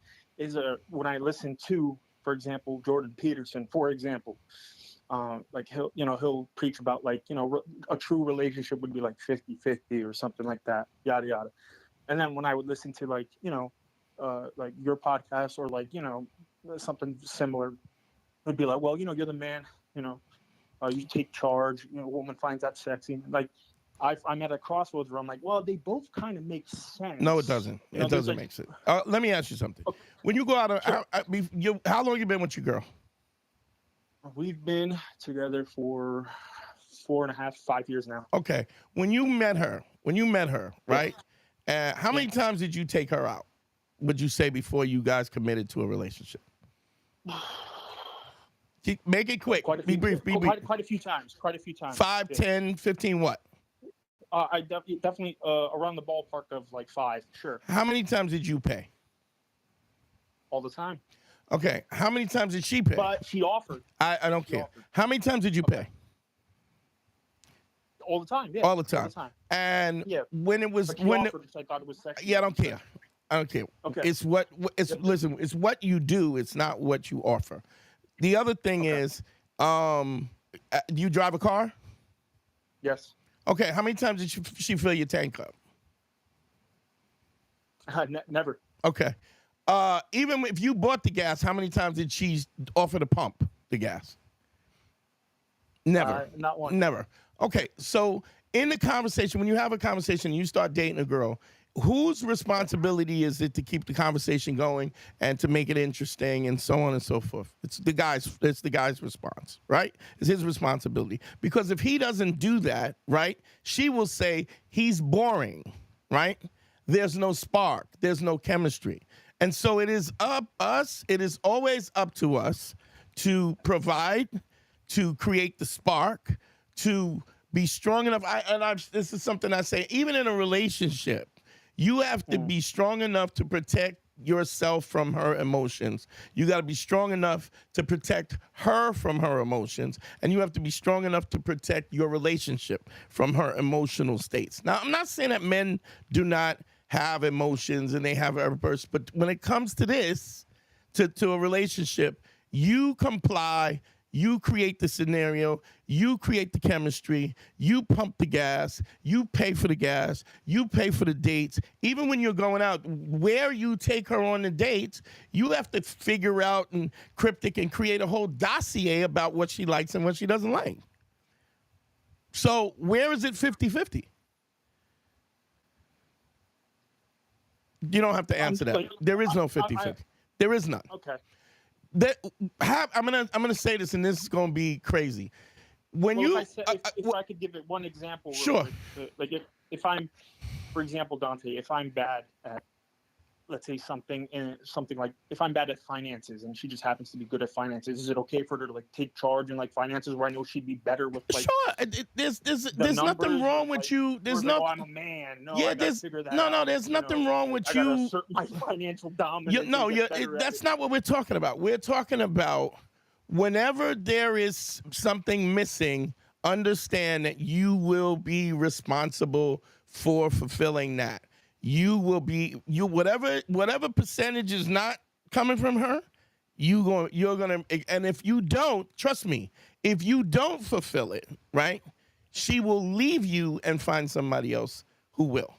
when I listen to, for example, Jordan Peterson, for example, like he'll preach about like a true relationship would be like 50-50 or something like that, yada yada. And then when I would listen to like like your podcast or like something similar, it would be like, well, you're the man, you take charge, a woman finds that sexy. Like I'm at a crossroads where I'm like, well, they both kind of make sense. No, it doesn't. It doesn't make sense. Let me ask you something. Okay. When you go out, Sure. how long you been with your girl? We've been together for 4.5, 5 years now. Okay. When you met her, right? How many times did you take her out? Would you say before you guys committed to a relationship? Make it quick. Be brief. Quite a few times. 5, 10, 15, what? I definitely around the ballpark of like 5, sure. How many times did you pay? All the time. Okay. How many times did she pay? But she offered. I don't care. Offered. How many times did you pay? All the time, yeah. All the time. And when it was offered, I thought it was sexy. Yeah, I don't care. Okay. It's it's what you do, it's not what you offer. The other thing is, do you drive a car? Yes. Okay, how many times did she fill your tank up? Never. Okay. Even if you bought the gas, how many times did she offer to pump the gas? Never. Not one. Never. Okay, so in the conversation, when you have a conversation and you start dating a girl, whose responsibility is it to keep the conversation going and to make it interesting and so on and so forth? It's the guy's response, right? It's his responsibility. Because if he doesn't do that, right, she will say he's boring, right? There's no spark, there's no chemistry. And so it is always up to us to provide, to create the spark, to be strong enough. This is something I say, even in a relationship, you have to be strong enough to protect yourself from her emotions. You got to be strong enough to protect her from her emotions. And you have to be strong enough to protect your relationship from her emotional states. Now, I'm not saying that men do not have emotions and they have outbursts, but when it comes to this, to a relationship, you comply. You create the scenario, you create the chemistry, you pump the gas, you pay for the gas, you pay for the dates. Even when you're going out, where you take her on the dates, you have to figure out and cryptic and create a whole dossier about what she likes and what she doesn't like. So where is it 50-50? You don't have to answer that. There is no 50-50. There is none. Okay. I'm gonna say this, and this is gonna be crazy. If I could give it one example, sure. Like if I'm, for example, Dante, if I'm bad at, let's say something like if I'm bad at finances and she just happens to be good at finances, is it okay for her to like take charge in like finances where I know she'd be better with like? Sure, there's nothing wrong with you. There's no. Oh, I'm a man. No, yeah, there's there's nothing wrong with you. I gotta assert my financial dominance. That's not what we're talking about. We're talking about whenever there is something missing, understand that you will be responsible for fulfilling that. Whatever percentage is not coming from her, you're gonna, and if you don't, trust me, if you don't fulfill it, right, she will leave you and find somebody else who will.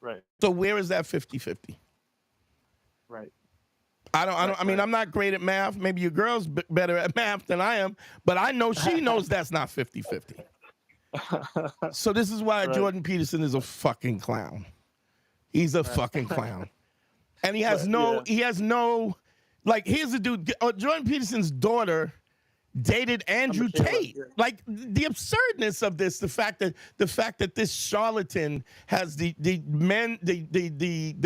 Right. So where is that 50-50? Right. I mean, I'm not great at math. Maybe your girl's better at math than I am, but I know she knows that's not 50-50. So this is why Jordan Peterson is a fucking clown. He's a fucking clown. And he has no, like, here's the dude, Jordan Peterson's daughter dated Andrew Tate. Like, the absurdness of this, the fact that this charlatan has the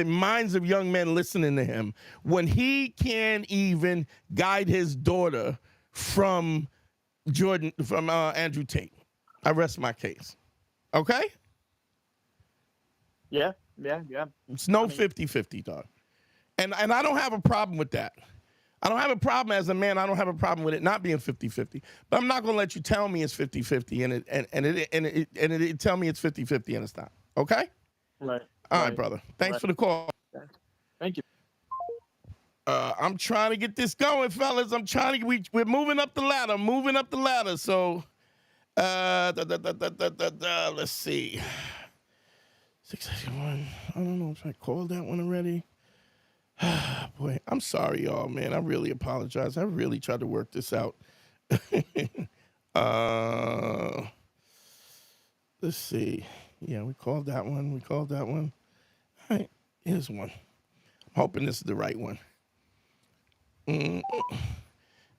minds of young men listening to him when he can't even guide his daughter from Andrew Tate. I rest my case. Okay? Yeah. Yeah. It's no 50-50, dog. And I don't have a problem with that. I don't have a problem as a man. I don't have a problem with it not being 50-50. But I'm not gonna let you tell me it's 50-50 and it tell me it's 50-50 and it's not. Okay? Right. All right, brother. Thanks for the call. Thank you. I'm trying to get this going, fellas. I'm trying to. We're moving up the ladder. Moving up the ladder. So, let's see. 681. I don't know if I called that one already. Boy, I'm sorry, y'all, man. I really apologize. I really tried to work this out. Let's see. Yeah, we called that one. All right, here's one. I'm hoping this is the right one.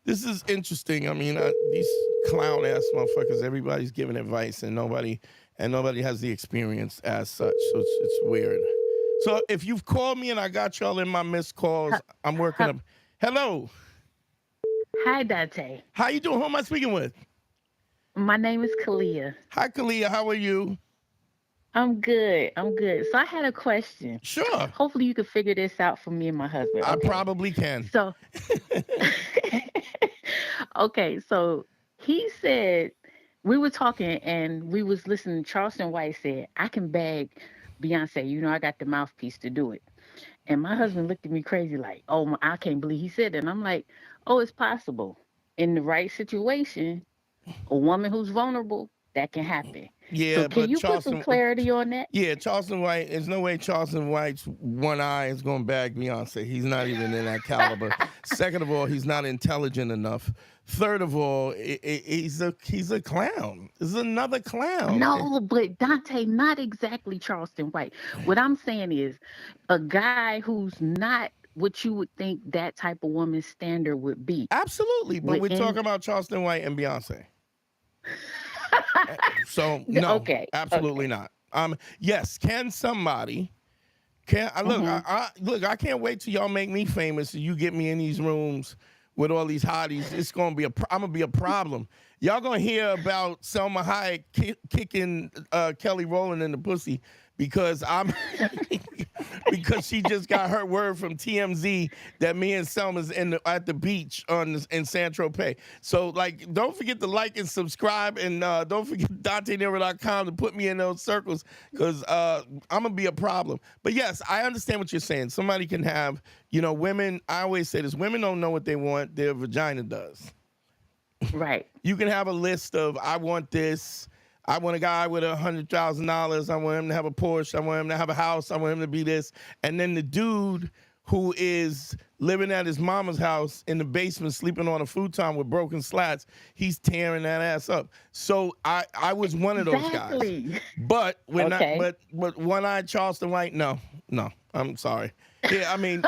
This is interesting. I mean, these clown ass motherfuckers. Everybody's giving advice, and nobody has the experience as such. So it's weird. So if you've called me and I got y'all in my missed calls, I'm working up. Hello. Hi, Dante. How you doing? Who am I speaking with? My name is Kalia. Hi, Kalia. How are you? I'm good. So I had a question. Sure. Hopefully you can figure this out for me and my husband. I Okay. probably can. So, okay. So he said, we were talking and we was listening. Charleston White said, I can bag Beyonce. You know, I got the mouthpiece to do it. And my husband looked at me crazy like, oh, I can't believe he said that. And I'm like, oh, it's possible. In the right situation, a woman who's vulnerable, that can happen. Yeah, so can but you put some clarity on that? Yeah, Charleston White, there's no way Charleston White's one eye is going to bag Beyonce. He's not even in that caliber. Second of all, he's not intelligent enough. Third of all, he's a clown. This is another clown. No, but Dante, not exactly Charleston White. What I'm saying is a guy who's not what you would think that type of woman's standard would be. Absolutely, but we're talking about Charleston White and Beyonce. So no, okay, absolutely not. Yes, can somebody? Look? I can't wait till y'all make me famous and you get me in these rooms with all these hotties. It's gonna be I'm gonna be a problem. Y'all gonna hear about Selma Hayek kicking Kelly Rowland in the pussy because because she just got her word from TMZ that me and Selma's at the beach in San Tropez. So like, don't forget to like and subscribe, and don't forget DanteNero.com to put me in those circles because I'm gonna be a problem. But yes, I understand what you're saying. Somebody can have, women. I always say this: women don't know what they want; their vagina does. Right. You can have a list of I want this. I want a guy with $100,000. I want him to have a Porsche. I want him to have a house. I want him to be this. And then the dude who is living at his mama's house in the basement, sleeping on a futon with broken slats, he's tearing that ass up. So I was one of those guys. But we're not. But one-eyed Charleston White, no. I'm sorry. Yeah, I mean,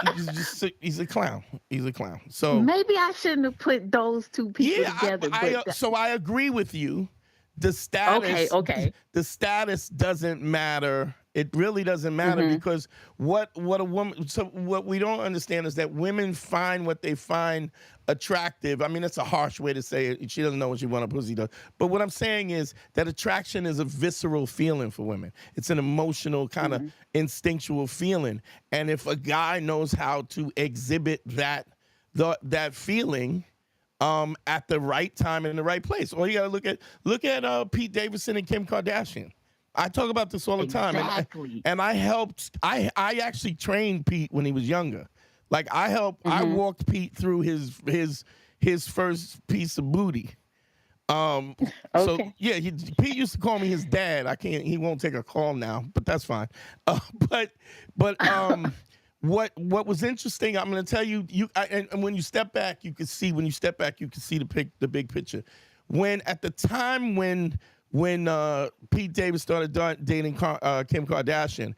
he's a clown. He's a clown. So maybe I shouldn't have put those two people together. So I agree with you. The status, the status doesn't matter. It really doesn't matter because what a woman. So what we don't understand is that women find what they find attractive. I mean, that's a harsh way to say it. She doesn't know what she wants a pussy does. But what I'm saying is that attraction is a visceral feeling for women. It's an emotional kind of instinctual feeling. And if a guy knows how to exhibit that feeling. At the right time and in the right place. All you gotta look at Pete Davidson and Kim Kardashian. I talk about this all the time. And I actually trained Pete when he was younger. Like I walked Pete through his first piece of booty. So yeah, Pete used to call me his dad. He won't take a call now, but that's fine. What was interesting, I'm going to tell you, and when you step back, you can see the big picture. At the time when Pete Davis started dating Kim Kardashian,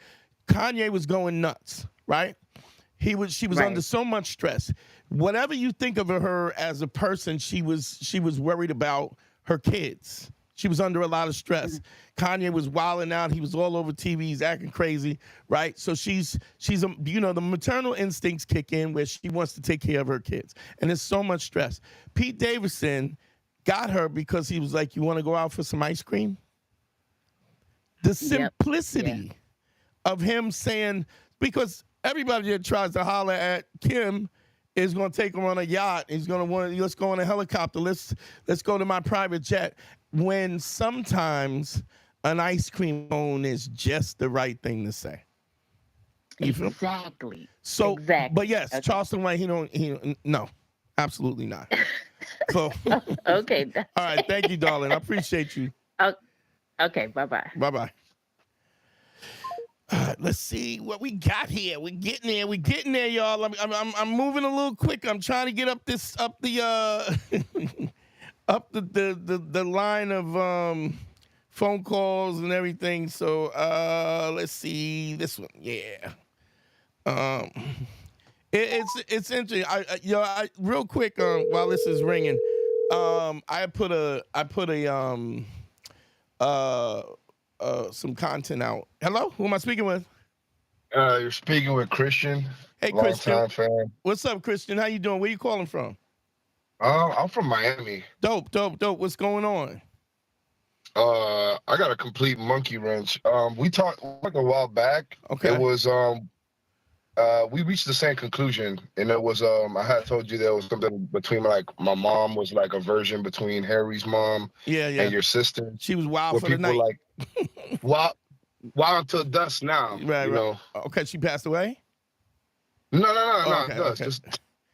Kanye was going nuts, right? She was under so much stress. Whatever you think of her as a person, she was worried about her kids. She was under a lot of stress. Kanye was wilding out. He was all over TV. He's acting crazy, right? So she's the maternal instincts kick in where she wants to take care of her kids. And there's so much stress. Pete Davidson got her because he was like, you want to go out for some ice cream? The simplicity of him saying, because everybody that tries to holler at Kim is going to take her on a yacht. He's going to want, let's go on a helicopter. Let's go to my private jet. When sometimes an ice cream cone is just the right thing to say. You feel? Exactly. So, exactly. But yes, Okay. Charleston White, no, absolutely not. So, Okay. all right, thank you, darling. I appreciate you. Okay, bye-bye. Bye-bye. All right, let's see what we got here. We're getting there, y'all. I'm moving a little quick. I'm trying to get up the up the line of phone calls and everything. So let's see this one. Yeah. It's interesting. Real quick while this is ringing, I put some content out. Hello, who am I speaking with? You're speaking with Christian. Hey, long Christian. time fan. What's up, Christian? How you doing? Where you calling from? I'm from Miami. Dope. What's going on? I got a complete monkey wrench. We talked like a while back. Okay. It was we reached the same conclusion, and it was I had told you there was something between like my mom was like a version between Harry's mom and your sister. She was wild for the people night. Like wild until dusk now. Right. You know. Okay, she passed away? No. Okay, Dusk. okay.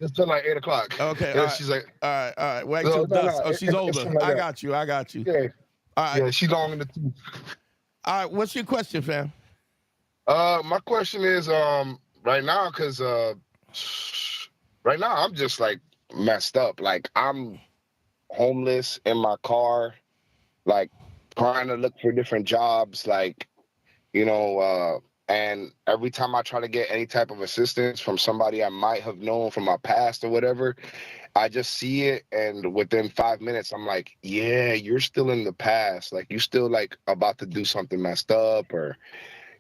Just till like 8 o'clock. Okay. Yeah, she's like, all right. Wait till dusk. Oh, she's older. Like I got you. Yeah. All right. Yeah, she's long in the tooth. All right. What's your question, fam? My question is, right now, because right now I'm just like messed up. Like I'm homeless in my car, like trying to look for different jobs, like, and every time I try to get any type of assistance from somebody I might have known from my past or whatever, I just see it, and within 5 minutes, I'm like, yeah, you're still in the past. Like, you still, like, about to do something messed up, or,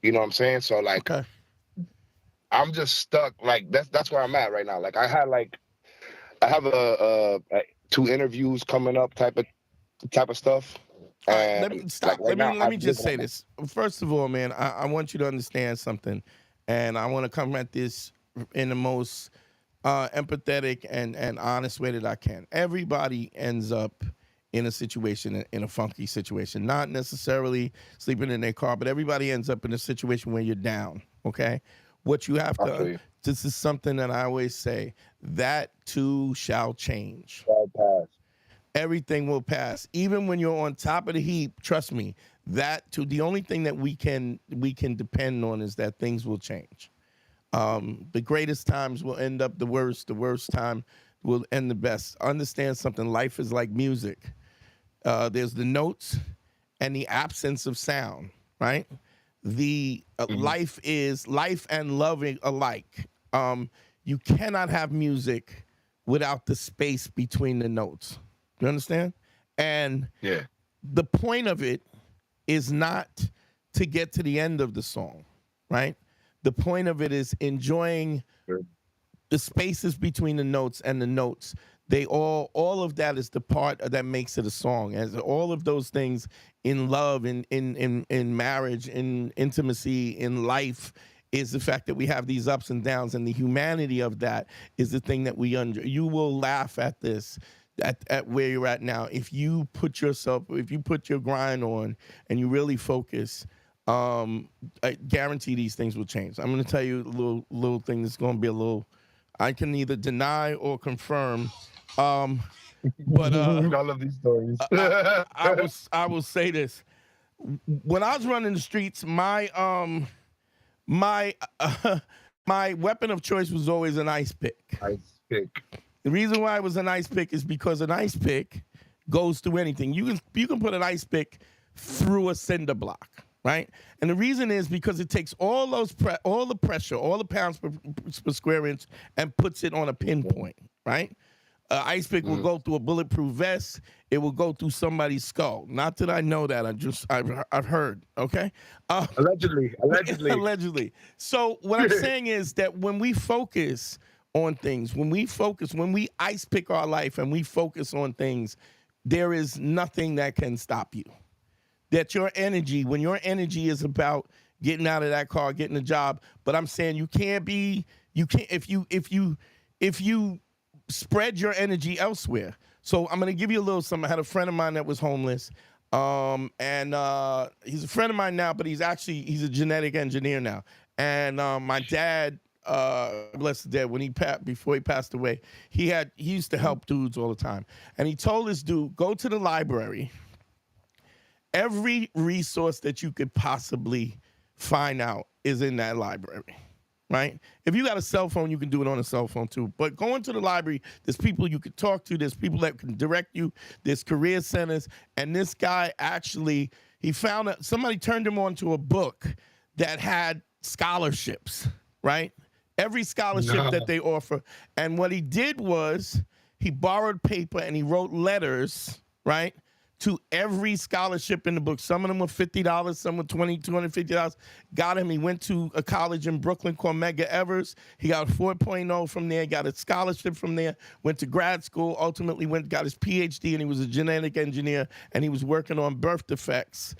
you know what I'm saying? So, like, okay. I'm just stuck. Like, that's where I'm at right now. Like, I have a 2 interviews coming up type of stuff. All right, let me stop. Like, right let me just say this. First of all, man, I want you to understand something, and I want to come at this in the most empathetic and honest way that I can. Everybody ends up in a situation, in a funky situation, not necessarily sleeping in their car, but everybody ends up in a situation where you're down, okay? What you have to, this is something that I always say, that too shall change. Shall pass. Everything will pass. Even when you're on top of the heap, trust me, the only thing that we can depend on is that things will change. The greatest times will end up the worst time will end the best. Understand something, life is like music. There's the notes and the absence of sound, right? Life and loving alike. You cannot have music without the space between the notes. You understand? And the point of it is not to get to the end of the song, right? The point of it is enjoying the spaces between the notes and the notes. They all of that is the part that makes it a song. As all of those things in love, in marriage, in intimacy, in life, is the fact that we have these ups and downs, and the humanity of that is the thing that you will laugh at this. At where you're at now, if you put your grind on and you really focus, I guarantee these things will change. I'm going to tell you a little thing that's going to be a little, I can neither deny or confirm, but I love these stories. I will say this: when I was running the streets, my weapon of choice was always an ice pick. Ice pick. The reason why it was an ice pick is because an ice pick goes through anything. You can put an ice pick through a cinder block, right? And the reason is because it takes all the pressure, all the pounds per square inch, and puts it on a pinpoint, right? Ice pick will go through a bulletproof vest. It will go through somebody's skull. Not that I know that. I've heard. Okay. Allegedly. Allegedly. So what I'm saying is that when we focus on things, when we ice pick our life and we focus on things, there is nothing that can stop you. That your energy, when your energy is about getting out of that car, getting a job. But I'm saying you can't if you spread your energy elsewhere. So I'm gonna give you a little something. I had a friend of mine that was homeless. And he's a friend of mine now, but he's a genetic engineer now. And my dad, bless the dead, before he passed away, he used to help dudes all the time. And he told this dude, go to the library. Every resource that you could possibly find out is in that library. Right? If you got a cell phone, you can do it on a cell phone too. But going to the library, there's people you can talk to. There's people that can direct you. There's career centers. And this guy he found that somebody turned him on to a book that had scholarships, right? Every scholarship that they offer. And what he did was he borrowed paper and he wrote letters, right, to every scholarship in the book. Some of them were $50, some were $20, $250. Got him. He went to a college in Brooklyn called Medgar Evers. He got a 4.0 from there, got a scholarship from there, went to grad school, ultimately got his PhD, and he was a genetic engineer, and he was working on birth defects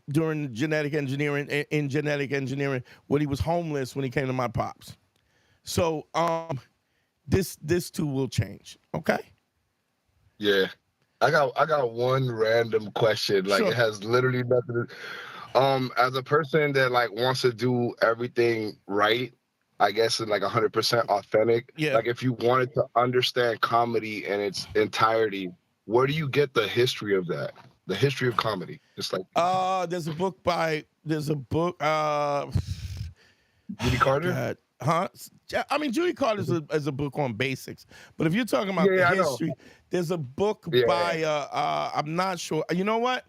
during genetic engineering, when he was homeless when he came to my pops. So this too will change, okay? Yeah. I got one random question. Like, Sure. It has literally nothing to, as a person that like wants to do everything right, I guess, and like 100% authentic. Yeah. Like, if you wanted to understand comedy in its entirety, where do you get the history of that? The history of comedy? Just like there's a book Judy Carter? God. Huh? I mean, Judy Carter is a book on basics. But if you're talking about the history, there's a book by, I'm not sure. You know what?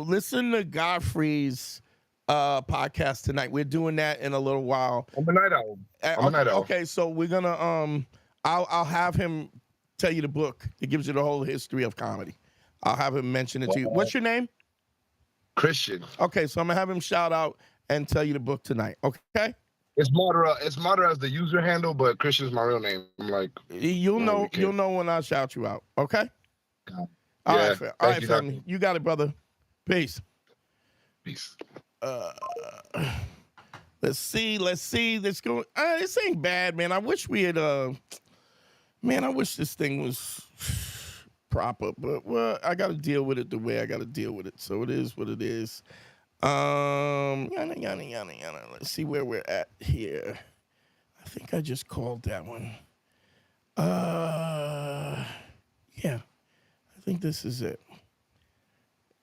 Listen to Godfrey's podcast tonight. We're doing that in a little while. I'm a night owl. Okay, so we're going to, I'll have him tell you the book. It gives you the whole history of comedy. I'll have him mention it to you. What's your name? Christian. Okay, so I'm going to have him shout out and tell you the book tonight. Okay? It's Madra as the user handle, but Christian's my real name. I'm like, you'll know when I shout you out. Okay. All right, family. You got it, brother. Peace. Let's see. Let's go. This ain't bad, man. I wish we had. Man, I wish this thing was proper, but well, I got to deal with it the way I got to deal with it. So it is what it is. Yada, yada, yada, yada. Let's see where we're at here. I think I just called that one. Yeah, I think this is it.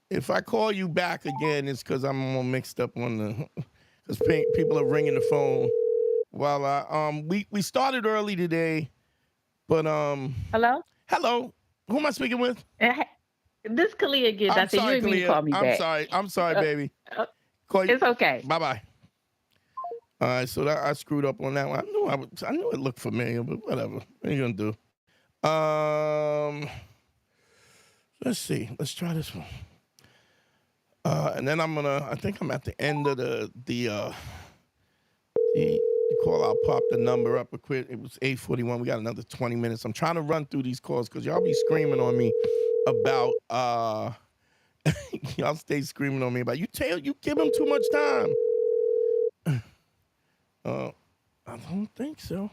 If I call you back again, it's because I'm all mixed up on because people are ringing the phone. While we started early today, but hello, who am I speaking with? This Kalia again. I'm sorry, you didn't mean to call me back. I'm sorry, baby. Call you. It's okay. Bye bye. All right, so I screwed up on that one. I knew it looked familiar, but whatever. What are you gonna do? Let's see. Let's try this one. And then I think I'm at the end of the call. I'll pop the number up a quick. It was 8:41. We got another 20 minutes. I'm trying to run through these calls because y'all be screaming on me about y'all stay screaming on me about you give him too much time. I don't think so.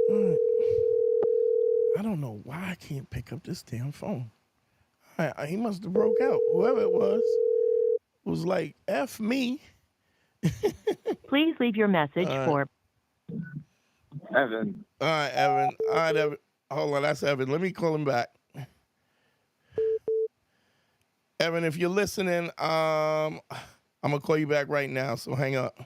All right. I don't know why I can't pick up this damn phone. He must have broke out. Whoever it was like, F me. Please leave your message for Evan. All right, Evan. Hold on, that's Evan. Let me call him back. Evan, if you're listening, I'm going to call you back right now, so hang up.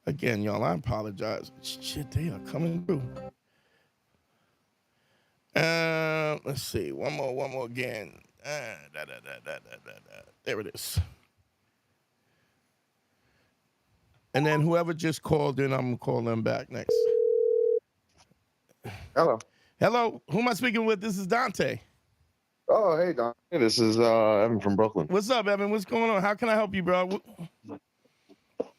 Again, y'all, I apologize. Shit, they are coming through. Let's see. One more again. There it is. And then whoever just called in, I'm going to call them back next. Hello. Who am I speaking with? This is Dante. Oh, hey, Dante. This is Evan from Brooklyn. What's up, Evan? What's going on? How can I help you, bro?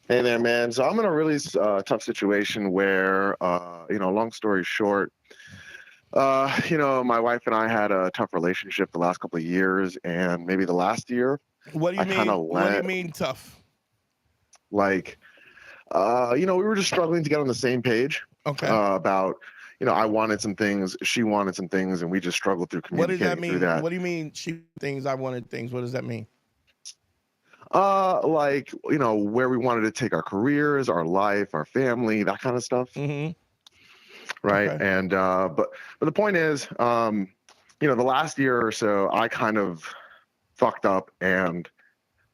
Hey there, man. So I'm in a really tough situation where, long story short, My wife and I had a tough relationship the last couple of years, and maybe the last year. What do you I kind mean? of What do you let, mean tough? like, we were just struggling to get on the same page Okay. about, I wanted some things, she wanted some things, and we just struggled through What does that communicating through mean? that. What do you mean she things, I wanted things? What does that mean? Where we wanted to take our careers, our life, our family, that kind of stuff. Mm-hmm. Right. Okay. And but the point is, the last year or so, I kind of fucked up, and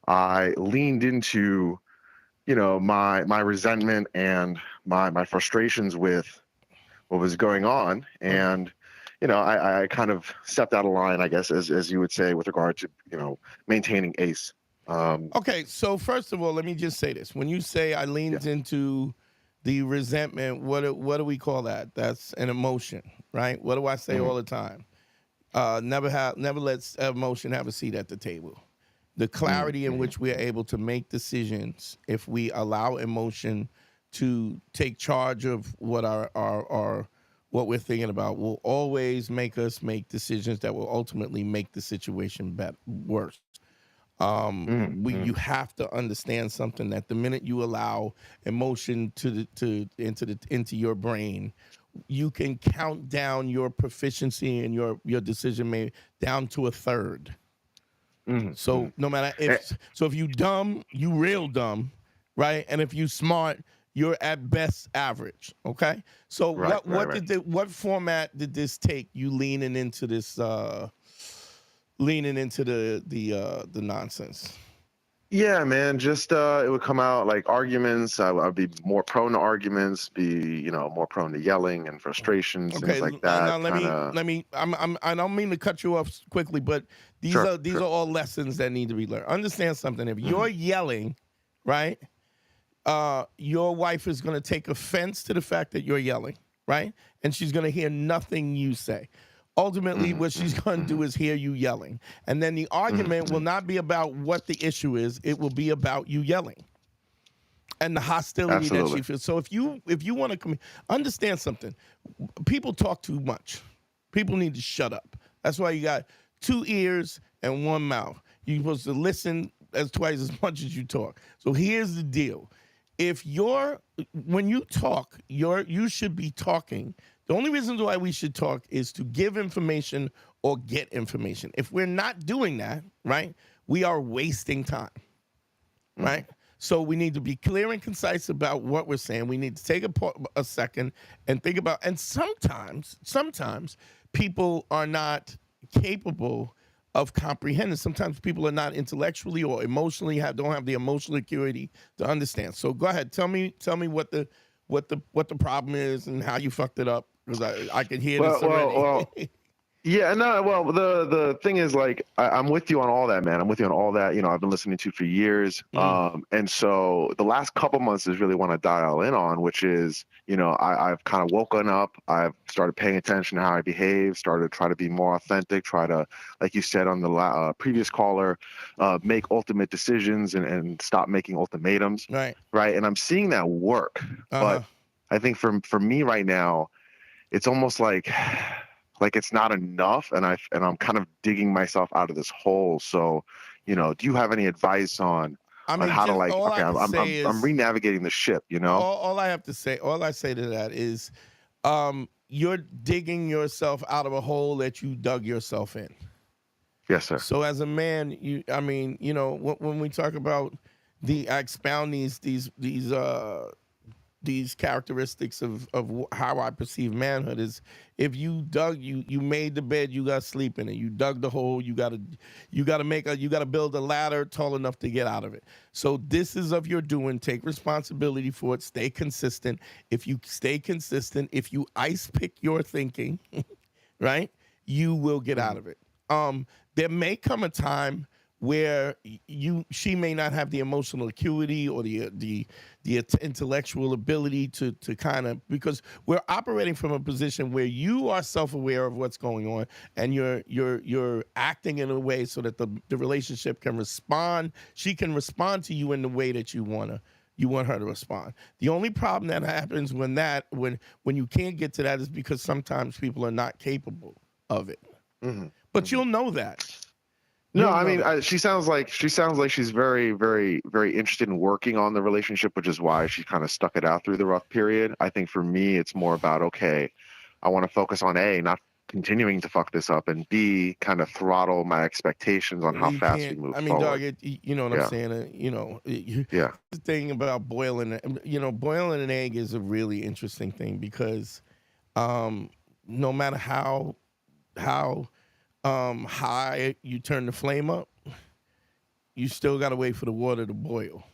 I leaned into, my resentment and my frustrations with what was going on. And, I kind of stepped out of line, I guess, as you would say, with regard to, maintaining ACE. Okay, so first of all, let me just say this. When you say I leaned into the resentment, what do we call that? That's an emotion, right? What do I say all the time? Never let emotion have a seat at the table. The clarity in which we are able to make decisions, if we allow emotion to take charge of what what we're thinking about, will always make us make decisions that will ultimately make the situation worse. You have to understand something, that the minute you allow emotion into your brain, you can count down your proficiency and your decision made down to a third. So no matter if you dumb, you real dumb, right? And if you smart, you're at best average. Okay. So what format did this take? You leaning into this leaning into the nonsense? Yeah, man, just it would come out like arguments. I'd be more prone to arguments, be more prone to yelling and frustrations, things like that. Now let me. I don't mean to cut you off quickly, but these are all lessons that need to be learned. Understand something. If you're yelling, right, your wife is going to take offense to the fact that you're yelling, right, and she's going to hear nothing you say. Ultimately, what she's going to do is hear you yelling. And then the argument will not be about what the issue is. It will be about you yelling and the hostility that she feels. So if you want to understand something, people talk too much. People need to shut up. That's why you got 2 ears and 1 mouth. You're supposed to listen twice as much as you talk. So here's the deal. When you talk, you should be talking. The only reason why we should talk is to give information or get information. If we're not doing that, right, we are wasting time, right? So we need to be clear and concise about what we're saying. We need to take a second and think about, and sometimes people are not capable of comprehending. Sometimes people are not intellectually or emotionally don't have the emotional acuity to understand. So go ahead, tell me what the problem is and how you fucked it up. Because I can hear this already. Yeah, no, well, the thing is, like, I'm with you on all that, man. I'm with you on all that. I've been listening to for years. And so the last couple months is really want to dial in on, which is, I've kind of woken up. I've started paying attention to how I behave, started to try to be more authentic, try to, like you said on the previous caller, make ultimate decisions and stop making ultimatums. Right. Right. And I'm seeing that work. But I think for me right now, it's almost like it's not enough, and I'm kind of digging myself out of this hole. So, do you have any advice on how to I'm re-navigating the ship, All I say to that is you're digging yourself out of a hole that you dug yourself in. Yes, sir. So as a man, when we talk about I expound these characteristics of how I perceive manhood is, if you made the bed, you got to sleep in it. You dug the hole, you got to build a ladder tall enough to get out of it. So this is of your doing. Take responsibility for it. Stay consistent. If you stay consistent, if you ice pick your thinking, right, you will get out of it. There may come a time where she may not have the emotional acuity or the intellectual ability to kind of, because we're operating from a position where you are self-aware of what's going on, and you're acting in a way so that the relationship can respond. She can respond to you in the way that you want to you want her to respond. The only problem that happens when you can't get to that is because sometimes people are not capable of it. But you'll know that. No, I mean, she sounds like she's very, very, very interested in working on the relationship, which is why she kind of stuck it out through the rough period. I think for me, it's more about, okay, I want to focus on A, not continuing to fuck this up, and B, kind of throttle my expectations on how fast we move forward. Dog, you know what I'm saying? The thing about boiling an egg is a really interesting thing because no matter how high you turn the flame up, you still got to wait for the water to boil.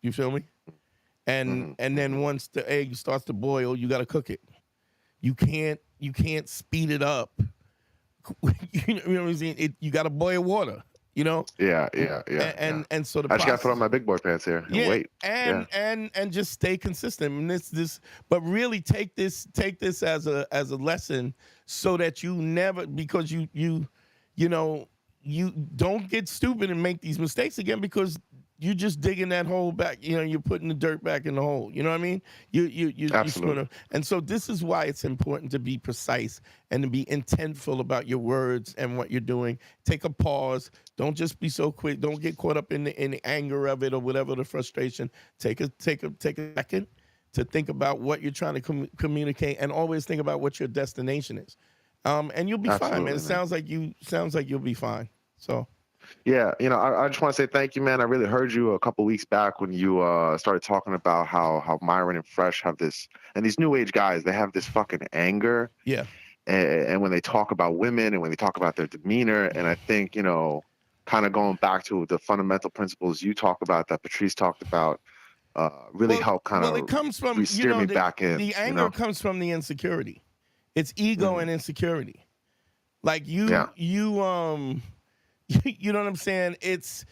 You feel me? And then once the egg starts to boil, you got to cook it. You can't speed it up. You know what I'm saying? You got to boil water. You know? Yeah. And so I just got to put on my big boy pants here and wait. And just stay consistent. And but really take this as a lesson so that you never, because you don't get stupid and make these mistakes again, because you're just digging that hole back. You're putting the dirt back in the hole. You know what I mean? Absolutely. And so this is why it's important to be precise and to be intentful about your words and what you're doing. Take a pause. Don't just be so quick. Don't get caught up in the anger of it or whatever, the frustration. Take a second to think about what you're trying to communicate, and always think about what your destination is. And you'll be fine, man. It sounds like you'll be fine. So. Yeah, I just want to say thank you, man. I really heard you a couple weeks back when you started talking about how Myron and Fresh have this, and these new age guys, they have this fucking anger. Yeah. And when they talk about women and when they talk about their demeanor, and I think, kind of going back to the fundamental principles you talk about, that Patrice talked about, really help kind of it comes from, steer me back in. The anger comes from the insecurity. It's ego and insecurity. Like you know what I'm saying? It's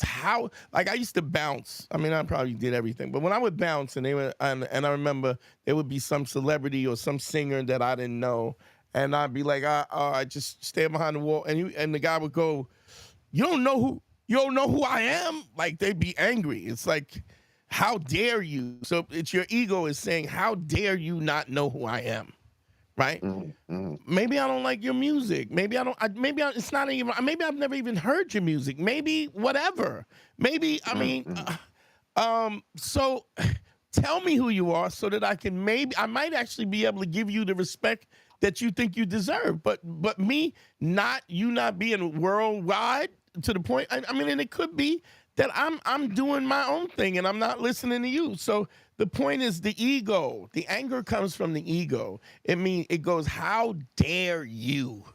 how, like, I used to bounce. I mean, I probably did everything, but when I would bounce and I remember there would be some celebrity or some singer that I didn't know, and I'd be like, I just stand behind the wall, and the guy would go, you don't know who I am? Like, they'd be angry. It's like, how dare you? So it's your ego is saying, how dare you not know who I am? Right? Maybe I don't like your music. Maybe it's not even, maybe I've never even heard your music. Maybe whatever. Maybe, so tell me who you are so that I might actually be able to give you the respect that you think you deserve. But you not being worldwide to the point, and it could be that I'm doing my own thing and I'm not listening to you. So the point is the ego. The anger comes from the ego. It goes, how dare you,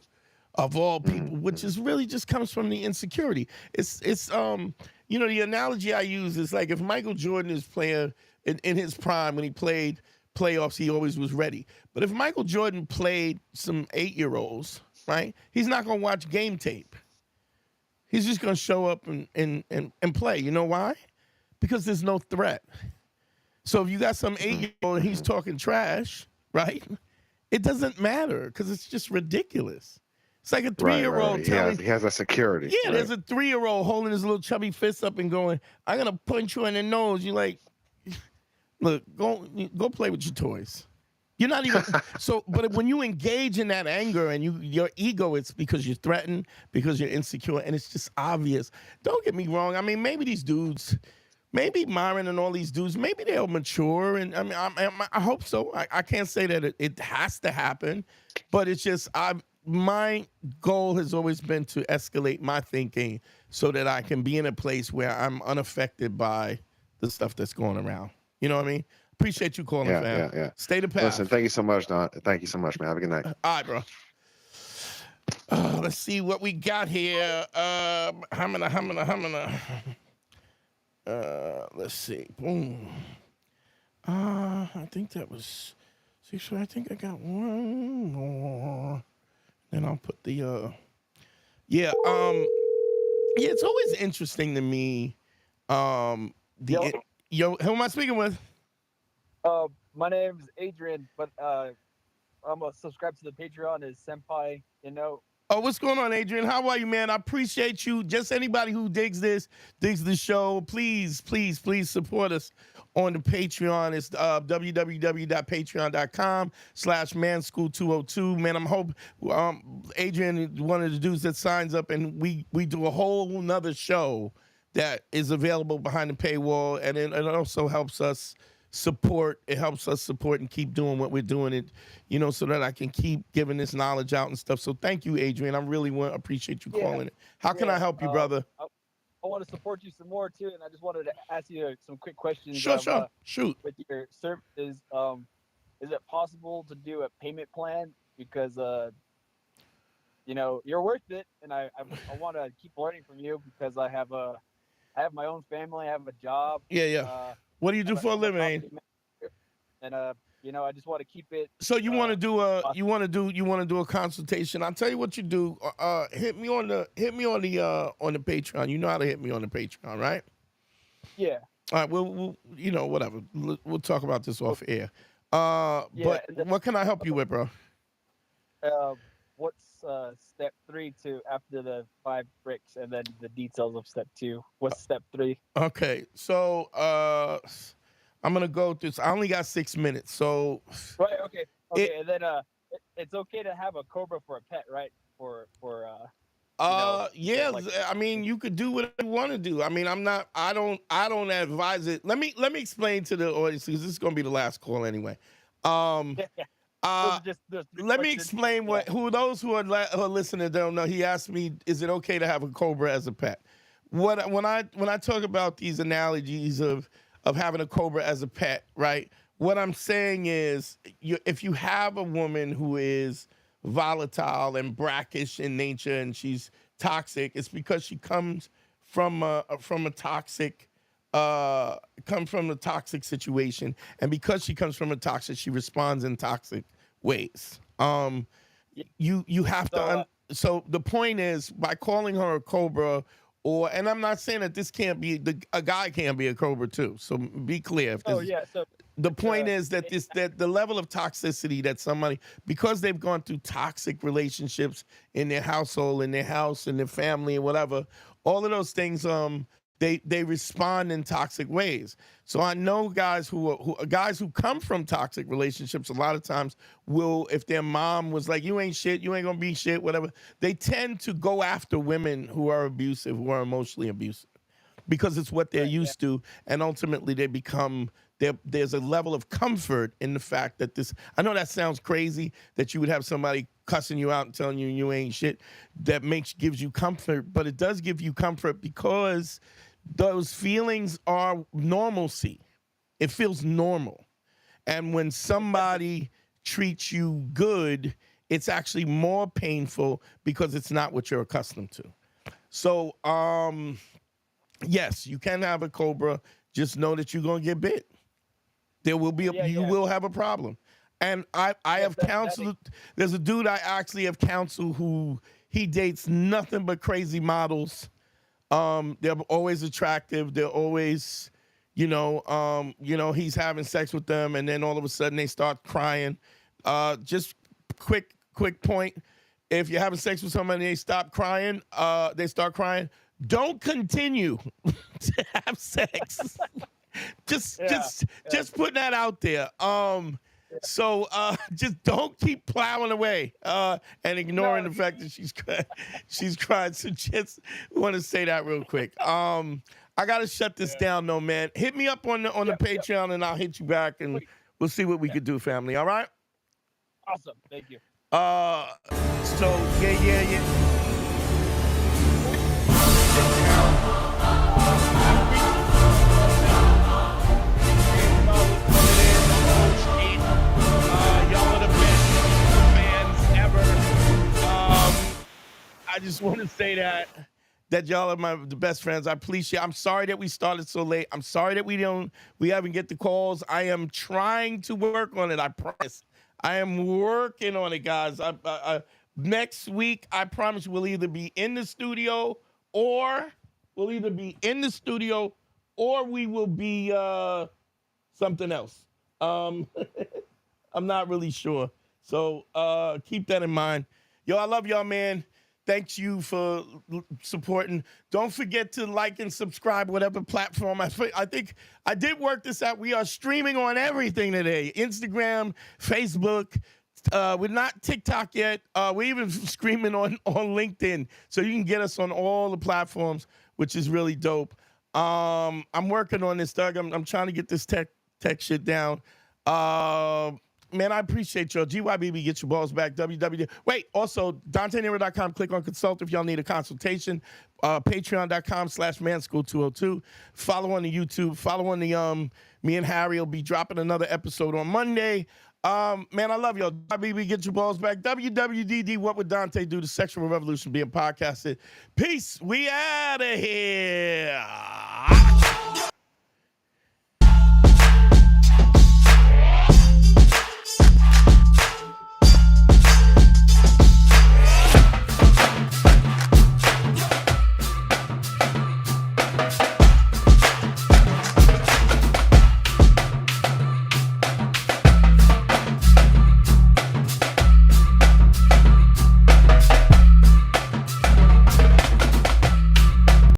of all people, which is really just comes from the insecurity. It's the analogy I use is like if Michael Jordan is playing in his prime, when he played playoffs, he always was ready. But if Michael Jordan played some 8-year-olds, right, he's not going to watch game tape. He's just going to show up and play. You know why? Because there's no threat. So if you got some 8-year-old and he's talking trash, right, it doesn't matter because it's just ridiculous. It's like a 3-year-old telling... He has a security. Yeah, there's a 3-year-old holding his little chubby fist up and going, I'm going to punch you in the nose. You're like, look, go play with your toys. You're not even but when you engage in that anger and your ego, it's because you're threatened, because you're insecure, and it's just obvious. Don't get me wrong. I mean, maybe these dudes, maybe Myron and all these dudes, maybe they'll mature, and I hope so. I can't say that it has to happen, but it's just my goal has always been to escalate my thinking so that I can be in a place where I'm unaffected by the stuff that's going around. You know what I mean? Appreciate you calling, fam. Yeah. Stay the path. Listen, thank you so much, Don. Thank you so much, man. Have a good night. All right, bro. Let's see what we got here. Let's see. Boom. I think that was 6. I think I got one more. Then I'll put the yeah, it's always interesting to me. Yo, who am I speaking with? My name's Adrian, but I'm a subscribe to the Patreon as Senpai, Oh, what's going on, Adrian? How are you, man? I appreciate you. Just anybody who digs the show, please support us on the Patreon. It's www.patreon.com/manschool202. Man, I'm hope Adrian is one of the dudes that signs up, and we do a whole nother show that is available behind the paywall, and it also helps us support. It helps us support and keep doing what we're doing, it, so that I can keep giving this knowledge out and stuff. So thank you, Adrian. I really appreciate you calling it. How can I help you, brother? I want to support you some more too, and I just wanted to ask you some quick questions. Sure. Shoot. With your services, is it possible to do a payment plan? Because you're worth it, and I want to keep learning from you because I have my own family, I have a job. Yeah. What do you do for a living? And I just want to keep it. So you want to do a consultation? I'll tell you what you do. Hit me on the Patreon. You know how to hit me on the Patreon, right? Yeah. All right. We'll whatever. We'll talk about this off air. But what can I help you with, bro? What's step 3 to after the 5 bricks, and then the details of step 2? What's step 3? Okay, so I'm gonna go through. I only got 6 minutes, so right. Okay, and then it's okay to have a cobra for a pet, right? Yeah. I mean, you could do what you want to do. I mean, I don't advise it. Let me explain to the audience, because this is gonna be the last call anyway. Let me explain those who are listening don't know. He asked me, is it okay to have a cobra as a pet? When I talk about these analogies of having a cobra as a pet, right? What I'm saying is, if you have a woman who is volatile and brackish in nature and she's toxic, it's because she comes from a toxic situation, and because she comes from a toxic, she responds in toxic ways. You have to. So the point is, by calling her a cobra, and I'm not saying that this can't be a guy can't be a cobra too. So be clear. So the point is that the level of toxicity that somebody, because they've gone through toxic relationships in their household, in their house, in their family, and whatever, all of those things, they respond in toxic ways. So I know guys who come from toxic relationships, a lot of times will, if their mom was like, you ain't shit, you ain't gonna be shit, whatever, they tend to go after women who are abusive, who are emotionally abusive, because it's what they're used to, and ultimately they become. There's a level of comfort in the fact that I know that sounds crazy, that you would have somebody cussing you out and telling you ain't shit, that gives you comfort, but it does give you comfort because those feelings are normalcy. It feels normal. And when somebody treats you good, it's actually more painful because it's not what you're accustomed to. So, yes, you can have a cobra. Just know that you're going to get bit. There will be you will have a problem. And I have counseled. There's a dude I actually have counseled who he dates nothing but crazy models. They're always attractive. They're always, he's having sex with them, and then all of a sudden they start crying. Just quick point. If you're having sex with somebody and they start crying, don't continue to have sex. Just putting that out there. So just don't keep plowing away and ignoring the fact that she's crying. So just want to say that real quick. I gotta shut this down though, man. Hit me up on the Patreon and I'll hit you back and we'll see what we could do, family. All right? Awesome. Thank you. So yeah. I just want to say that y'all are the best friends. I appreciate. I'm sorry that we started so late. I'm sorry that we haven't get the calls. I am trying to work on it. I promise. I am working on it, guys. Next week, I promise we'll either be in the studio or we will be something else. I'm not really sure. So keep that in mind. Yo, I love y'all, man. Thanks you for supporting. Don't forget to like and subscribe, whatever platform. I think I did work this out. We are streaming on everything today. Instagram, Facebook. We're not TikTok yet. We're even streaming on LinkedIn. So you can get us on all the platforms, which is really dope. I'm working on this, Doug. I'm trying to get this tech shit down. Man, I appreciate y'all. GYBB, get your balls back. WWD. Wait, also, DanteNero.com. Click on consult if y'all need a consultation. Patreon.com/manschool202. Follow on the YouTube. Follow on the, me and Harry will be dropping another episode on Monday. Man, I love y'all. GYBB, get your balls back. WWDD, What Would Dante Do? The Sexual Revolution being podcasted. Peace. We out of here.